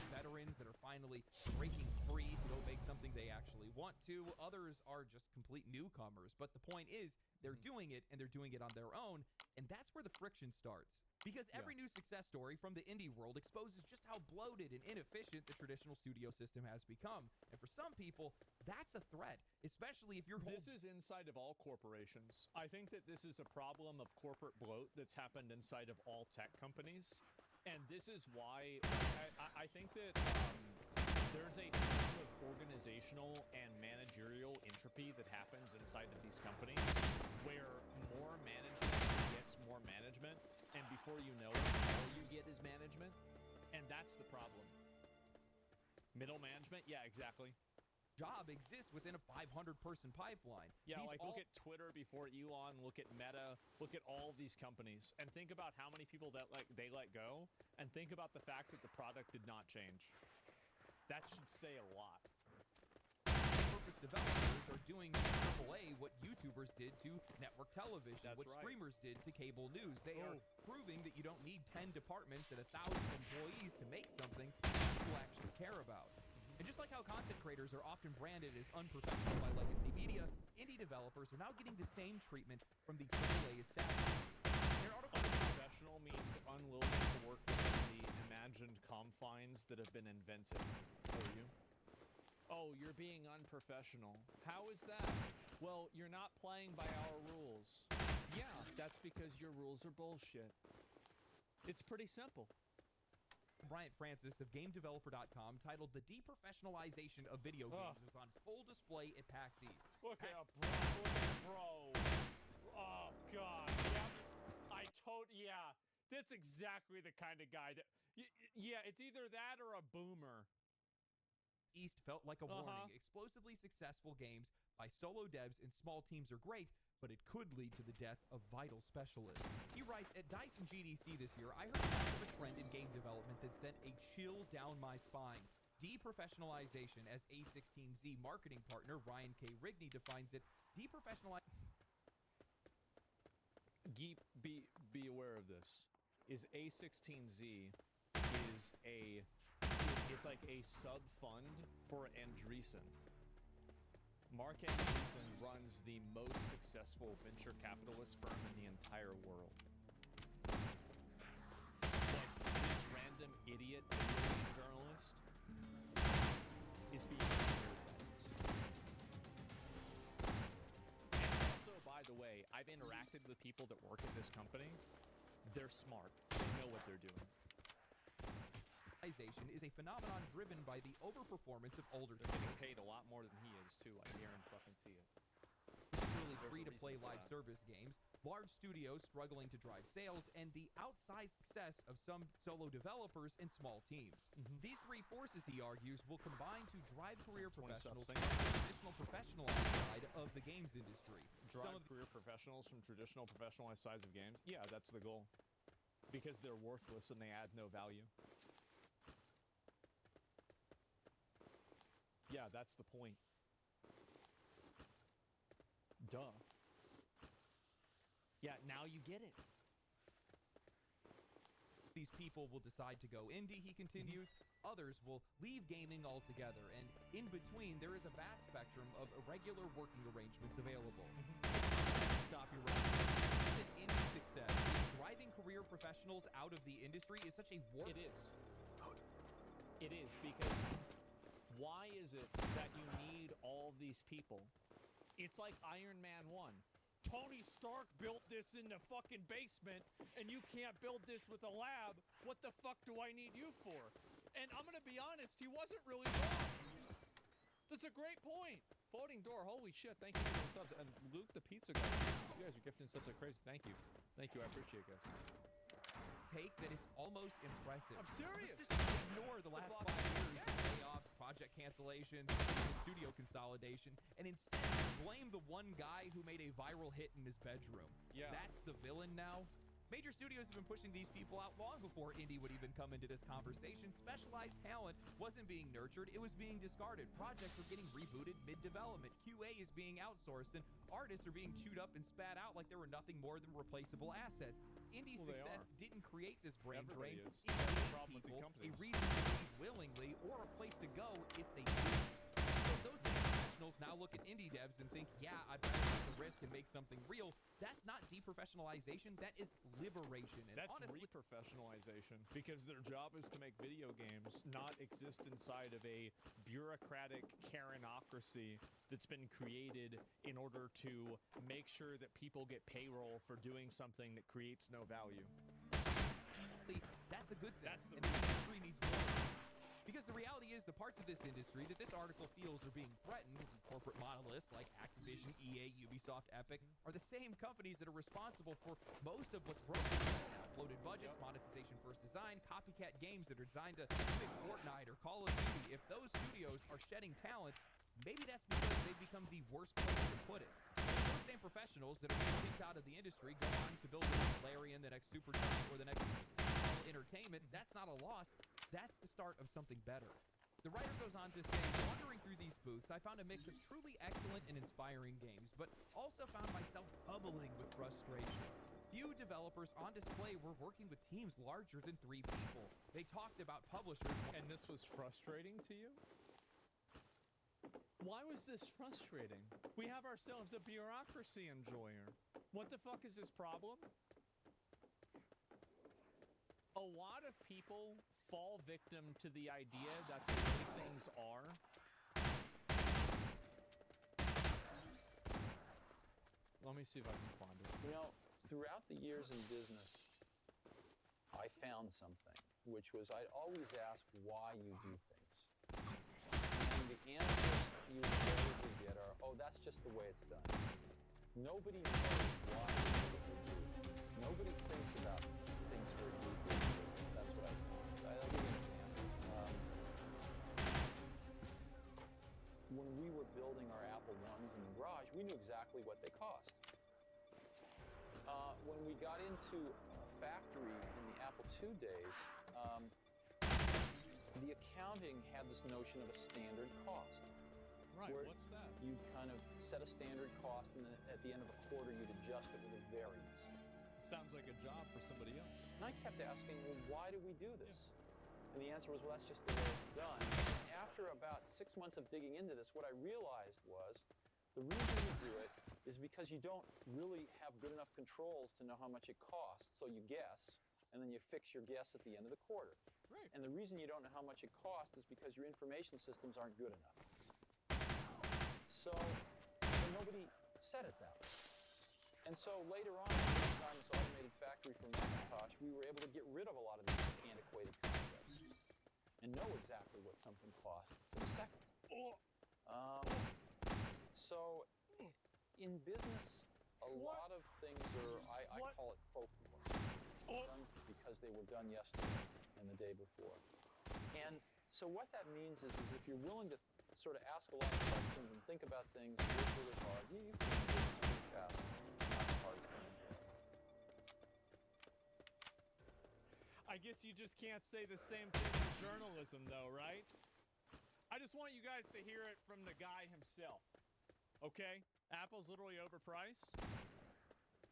Veterans that are finally breaking free to go make something they actually want to. Others are just complete newcomers. But the point is, they're doing it, and they're doing it on their own, and that's where the friction starts. Because every new success story from the indie world exposes just how bloated and inefficient the traditional studio system has become. And for some people, that's a threat, especially if you're... This is inside of all corporations. I think that this is a problem of corporate bloat that's happened inside of all tech companies. And this is why I think that there's a form of organizational and managerial entropy that happens inside of these companies where more management gets more management, and before you know it, all you get is management, and that's the problem. Middle management? Yeah, exactly. Job exists within a 500-person pipeline. Yeah, look at Twitter before Elon, look at Meta, look at all these companies, and think about how many people that they let go, and think about the fact that the product did not change. That should say a lot. Purpose developers are doing AAA what YouTubers did to network television, streamers did to cable news. They are proving that you don't need 10 departments and 1,000 employees to make something people actually care about. And just like how content creators are often branded as unprofessional by legacy media, indie developers are now getting the same treatment from the AAA establishment. Unprofessional means unwilling to work within the imagined confines that have been invented for you. Oh, you're being unprofessional. How is that? Well, you're not playing by our rules. Yeah, that's because your rules are bullshit. It's pretty simple. Bryant Francis of GameDeveloper.com titled "The Deprofessionalization of Video Games" was on full display at PAX East. Look at bro. Oh God. Yeah. That's exactly the kind of guy that. Yeah, it's either that or a boomer. East felt like a warning. Explosively successful games by solo devs and small teams are great, but it could lead to the death of vital specialists. He writes, at DICE and GDC this year, I heard of a trend in game development that sent a chill down my spine. Deprofessionalization, as A16Z marketing partner Ryan K. Rigney defines it, Be aware of this. Is A16Z is it's like a sub-fund for Andreessen. Mark Andreessen runs the most successful venture capitalist firm in the entire world. Like, this random idiot video game journalist is being stereotyped. And also, by the way, I've interacted with people that work at this company. They're smart. They know what they're doing. Is a phenomenon driven by the overperformance of older. They're getting paid a lot more than he is too. I guarantee it. particularly free-to-play live service games, large studios struggling to drive sales, and the outsized success of some solo developers and small teams. These three forces, he argues, will combine to drive career professionals from the traditional professionalized side of the games industry. Drive career professionals from traditional professionalized sides of games? Yeah, that's the goal. Because they're worthless and they add no value. Yeah, that's the point. Duh. Yeah, now you get it. These people will decide to go indie, he continues. Others will leave gaming altogether. And in between, there is a vast spectrum of irregular working arrangements available. Stop your right. An indie success. Driving career professionals out of the industry is such a warped... It is. It is, because why is it that you need all these people? It's like Iron Man 1. Tony Stark built this in the fucking basement, and you can't build this with a lab. What the fuck do I need you for? And I'm gonna be honest, he wasn't really wrong. That's a great point. Floating door, holy shit, thank you for the subs. And Luke the Pizza Guy, you guys are gifting subs like crazy. Thank you. Thank you, I appreciate it, guys. Take that it's almost impressive. I'm serious. Let's just ignore the last 5 years of layoffs, project cancellations, studio consolidation, and instead blame the one guy who made a viral hit in his bedroom. Yeah. That's the villain now? Major studios have been pushing these people out long before indie would even come into this conversation. Specialized talent wasn't being nurtured, it was being discarded. Projects were getting rebooted mid-development. QA is being outsourced, and artists are being chewed up and spat out like they were nothing more than replaceable assets. Indie success didn't create this brain drain. It gave people a reason to leave willingly or a place to go if they did. So those professionals now look at indie devs and think, yeah, I'd rather take the risk and make something real. That's not deprofessionalization, that is liberation. And that's honestly, reprofessionalization, because their job is to make video games, not exist inside of a bureaucratic Karenocracy that's been created in order to make sure that people get payroll for doing something that creates no value. That's a good thing. That's the and the industry needs more. Because the reality is, the parts of this industry that this article feels are being threatened, corporate monoliths like Activision, EA, Ubisoft, Epic, are the same companies that are responsible for most of what's broken. Bloated budgets, monetization first design, copycat games that are designed to mimic Fortnite or Call of Duty. If those studios are shedding talent, maybe that's because they've become the worst place to put it. Those same professionals that are being kicked out of the industry go on to build the next Larian, the next Supergiant, or the next Entertainment. That's not a loss. That's the start of something better. The writer goes on to say, wandering through these booths, I found a mix of truly excellent and inspiring games, but also found myself bubbling with frustration. Few developers on display were working with teams larger than 3 people. They talked about publishers. And this was frustrating to you? Why was this frustrating? We have ourselves a bureaucracy enjoyer. What the fuck is this problem? A lot of people fall victim to the idea that the way things are. Let me see if I can find it. You know, throughout the years in business, I found something, which was I'd always ask why you do things. And the answers you invariably get are, oh, that's just the way it's done. Nobody knows why you do. Nobody thinks about things very deeply. That's what I found. I'll give you an example. When we were building our Apple I's in the garage, we knew exactly what they cost. When we got into a factory in the Apple II days, the accounting had this notion of a standard cost. Right, what's that? You kind of set a standard cost, and then at the end of a quarter, you'd adjust it with a variance. Sounds like a job for somebody else. And I kept asking, well, why do we do this? And the answer was, well, that's just the way it's done. And after about 6 months of digging into this, what I realized was the reason you do it is because you don't really have good enough controls to know how much it costs, so you guess, and then you fix your guess at the end of the quarter. Right. And the reason you don't know how much it costs is because your information systems aren't good enough. So nobody said it that way. And so later on, when we designed this automated factory for Macintosh, we were able to get rid of a lot of these antiquated concepts and know exactly what something costs to the second. So, in business, a lot of things are, I call it folklore. Done because they were done yesterday and the day before. And so what that means is if you're willing to sort of ask a lot of questions and think about things really hard, you can do this pretty fast. Not the hardest thing in the world. I guess you just can't say the same thing in journalism, though, right? I just want you guys to hear it from the guy himself. Okay? Apple's literally overpriced.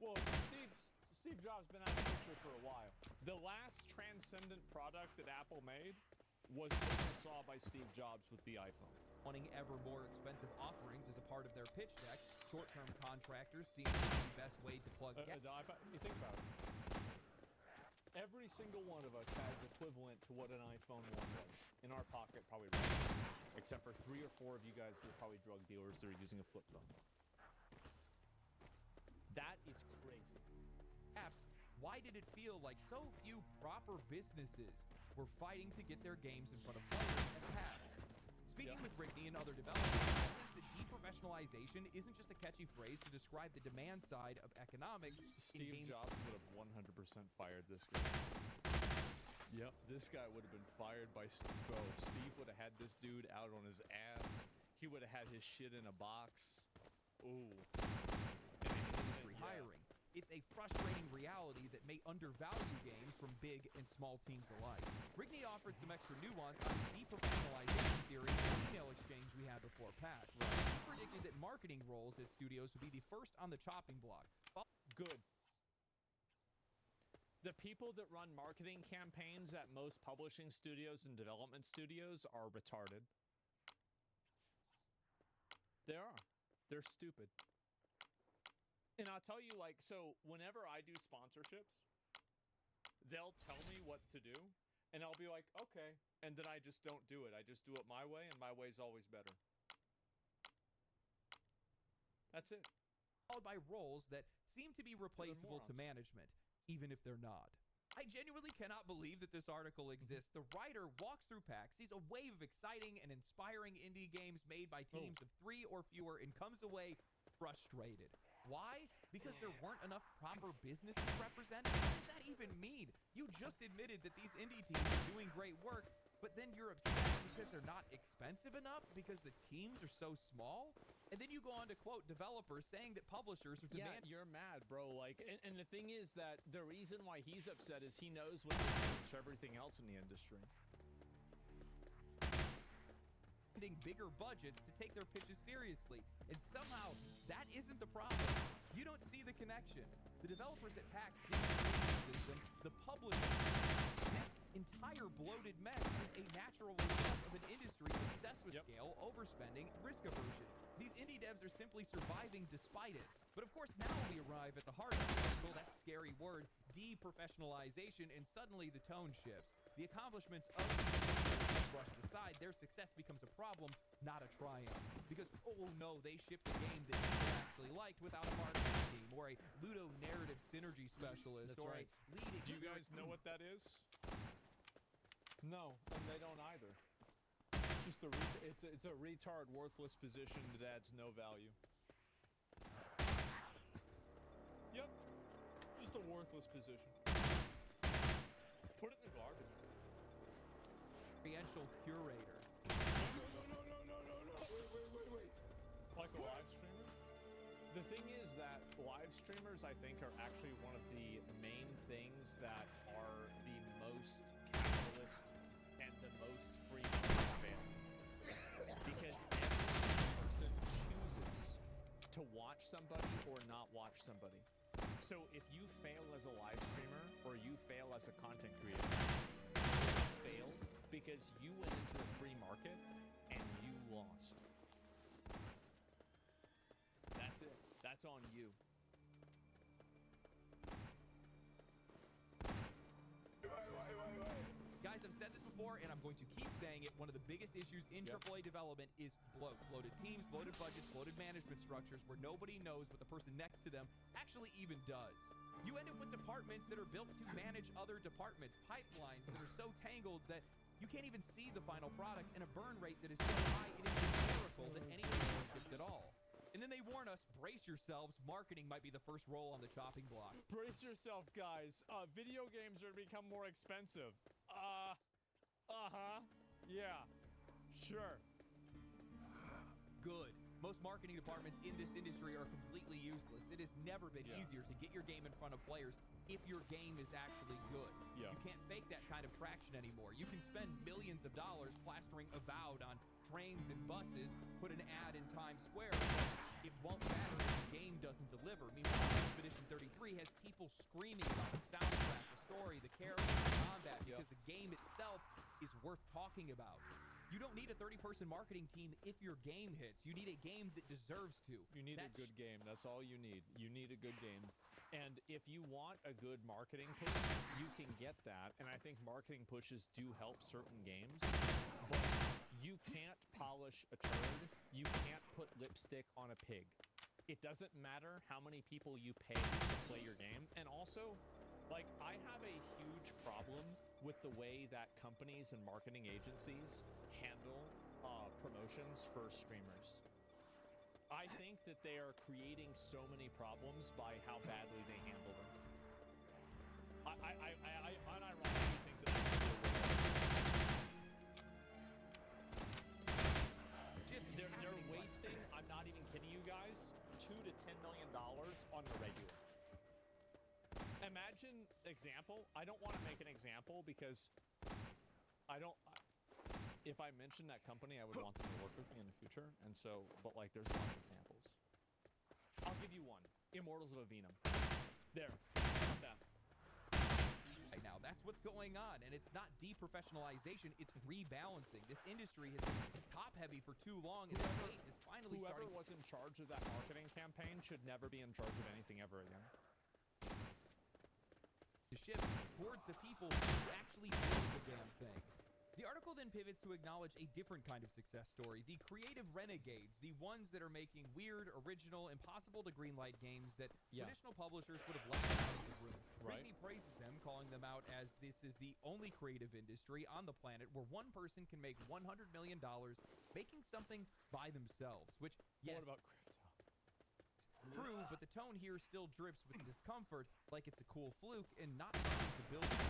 Well, Steve Jobs been out of the picture for a while. The last transcendent product that Apple made was what we saw by Steve Jobs with the iPhone. Wanting ever more expensive offerings as a part of their pitch deck, short-term contractors seem to be the best way to plug gaps. You think about it. Every single one of us has equivalent to what an iPhone 1 was in our pocket, probably right now. Except for 3 or 4 of you guys that are probably drug dealers that are using a flip phone. That is crazy. Apps, why did it feel like so few proper businesses were fighting to get their games in front of players at PAX? Speaking with Brittany and other developers, I think that deprofessionalization isn't just a catchy phrase to describe the demand side of economics. Steve Jobs would have 100% fired this guy. Yep, this guy would have been fired by Bro, Steve would have had this dude out on his ass. He would have had his shit in a box. Ooh. Industry hiring. It's a frustrating reality that may undervalue games from big and small teams alike. Rigney offered some extra nuance on the deprofessionalization theory in the email exchange we had before PAX. He predicted that marketing roles at studios would be the first on the chopping block. Good. The people that run marketing campaigns at most publishing studios and development studios are retarded. They are. They're stupid. And I'll tell you, like, so whenever I do sponsorships, they'll tell me what to do, and I'll be like, okay. And then I just don't do it. I just do it my way, and my way's always better. That's it. Followed by roles that seem to be replaceable to management, even if they're not. I genuinely cannot believe that this article exists. The writer walks through PAX, sees a wave of exciting and inspiring indie games made by teams of 3 or fewer, and comes away frustrated. Why? Because there weren't enough proper businesses represented? What does that even mean? You just admitted that these indie teams are doing great work, but then you're upset because they're not expensive enough because the teams are so small? And then you go on to quote developers saying that publishers are demanding... Yeah, you're mad, bro. Like, and the thing is that the reason why he's upset is he knows what this means for everything else in the industry. Bigger budgets to take their pitches seriously, and somehow that isn't the problem. You don't see the connection. The developers at PAX didn't create the system, the publishers. This entire bloated mess is a natural result of an industry obsessed with scale, overspending, risk aversion. These indie devs are simply surviving despite it. But of course, now we arrive at the heart of the article, that scary word, deprofessionalization, and suddenly the tone shifts. The accomplishments of the brushed aside, their success becomes a problem, not a triumph. Because, oh no, they shipped a game that people actually liked without a marketing team, or a Ludo narrative synergy specialist, That's or right. a lead... Do you guys know what that is? No, and they don't either. Just it's a retard, worthless position that adds no value. Yep, just a worthless position. Put it in the garbage. Experiential curator. No. Wait. Like a live streamer? The thing is that live streamers, I think, are actually one of the main things that are the most capitalist and the most free to fail. Because every person chooses to watch somebody or not watch somebody. So if you fail as a live streamer or you fail as a content creator, you failed because you went into the free market and you lost. That's it. That's on you. Guys, I've said this before, and I'm going to keep saying it. One of the biggest issues in AAA development is bloat. Bloated teams, bloated budgets, bloated management structures where nobody knows what the person next to them actually even does. You end up with departments that are built to manage other departments, pipelines that are so tangled that you can't even see the final product, and a burn rate that is so high it is hysterical that anything is shipped at all. And then they warn us, brace yourselves, marketing might be the first role on the chopping block. Brace yourself, guys. Video games are to become more expensive. Yeah, sure. Good. Most marketing departments in this industry are completely useless. It has never been easier to get your game in front of players if your game is actually good. Yeah. You can't fake that kind of traction anymore. You can spend millions of dollars plastering Avowed on trains and buses, put an ad in Times Square, but it won't matter if the game doesn't deliver. Meanwhile, Expedition 33 has people screaming about the soundtrack, the story, the characters, the combat, because the game itself is worth talking about. You don't need a 30-person marketing team if your game hits. You need a game that deserves to. You need a good game. That's all you need. You need a good game. And if you want a good marketing push, you can get that. And I think marketing pushes do help certain games. But you can't polish a turd. You can't put lipstick on a pig. It doesn't matter how many people you pay to play your game. And also, like, I have a huge problem with the way that companies and marketing agencies handle promotions for streamers. I think that they are creating so many problems by how badly they handle them. I unironically think that they're wasting, I'm not even kidding you guys, $2 to $10 million on the regular. Imagine example. I don't want to make an example because if I mention that company, I would want them to work with me in the future. And so, but like, there's a lot of examples. I'll give you one. Immortals of Avenum. There. That. Right now, that's what's going on. And it's not deprofessionalization, it's rebalancing. This industry has been top-heavy for too long, and the hate is finally Whoever starting. was in charge of that marketing campaign should never be in charge of anything ever again. To shift towards the people who actually build the damn thing. The article then pivots to acknowledge a different kind of success story, the creative renegades, the ones that are making weird, original, impossible to greenlight games that traditional publishers would have left out of the room. Right. Britney praises them, calling them out as this is the only creative industry on the planet where one person can make $100 million making something by themselves, which, yes, What about crypto? true, but the tone here still drips with discomfort, like it's a cool fluke and not something to build on.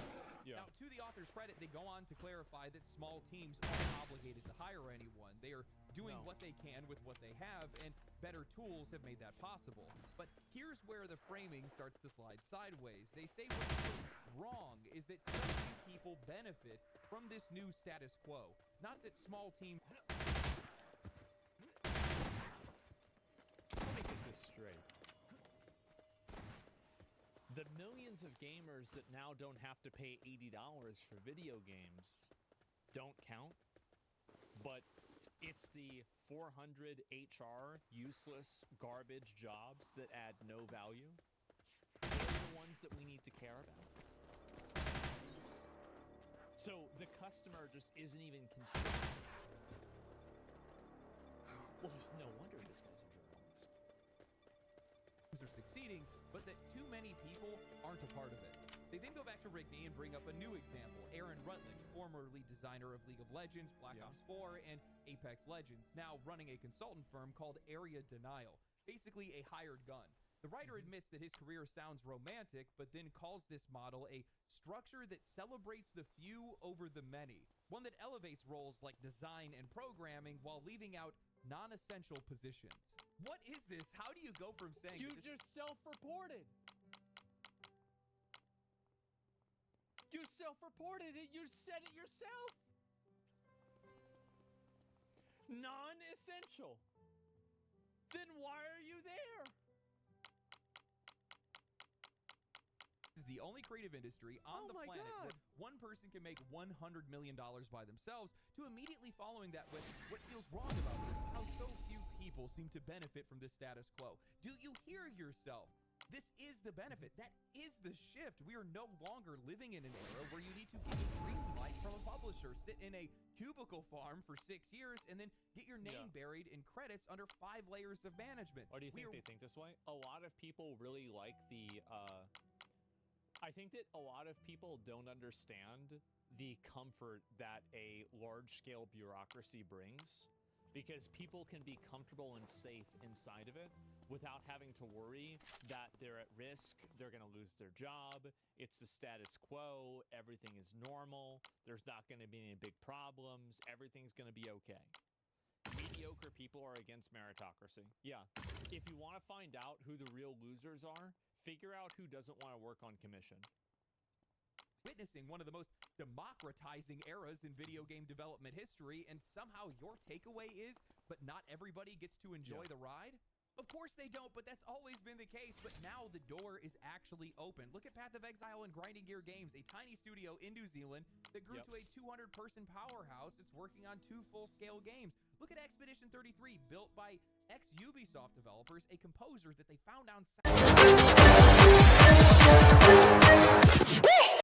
Yeah. Now, to the author's credit, they go on to clarify that small teams aren't obligated to hire anyone. They are doing what they can with what they have, and better tools have made that possible. But here's where the framing starts to slide sideways. They say what's really wrong is that so few people benefit from this new status quo. Not that small teams... Let me get this straight. The millions of gamers that now don't have to pay $80 for video games don't count, but it's the 400 HR useless garbage jobs that add no value. They're the ones that we need to care about. So the customer just isn't even considered. Well, it's no wonder this guy's a journalist. are succeeding, but that too many people aren't a part of it. They then go back to Rigney and bring up a new example, Aaron Rutledge, former lead designer of League of Legends, Black Ops 4, and Apex Legends, now running a consultant firm called Area Denial, basically a hired gun. The writer admits that his career sounds romantic, but then calls this model a structure that celebrates the few over the many, one that elevates roles like design and programming while leaving out non-essential positions. What is this? How do you go from saying you just self-reported? You self-reported it. You said it yourself. Non-essential. Then why are you there? This is the only creative industry on the planet where one person can make $100 million by themselves, to immediately following that with what feels wrong about this is how so few people seem to benefit from this status quo. Do you hear yourself? This is the benefit. That is the shift. We are no longer living in an era where you need to get a green light from a publisher, sit in a cubicle farm for 6 years, and then get your name buried in credits under 5 layers of management. Why do you think they think this way? A lot of people really like the... I think that a lot of people don't understand the comfort that a large-scale bureaucracy brings. because people can be comfortable and safe inside of it without having to worry that they're at risk, they're going to lose their job, it's the status quo, everything is normal, there's not going to be any big problems, everything's going to be okay. Mediocre people are against meritocracy. Yeah. If you want to find out who the real losers are, figure out who doesn't want to work on commission. Witnessing one of the most democratizing eras in video game development history, and somehow your takeaway is, but not everybody gets to enjoy the ride? Of course they don't, but that's always been the case. But now the door is actually open. Look at Path of Exile and Grinding Gear Games, a tiny studio in New Zealand that grew to a 200-person powerhouse. It's working on 2 full-scale games. Look at Expedition 33, built by ex-Ubisoft developers, a composer that they found on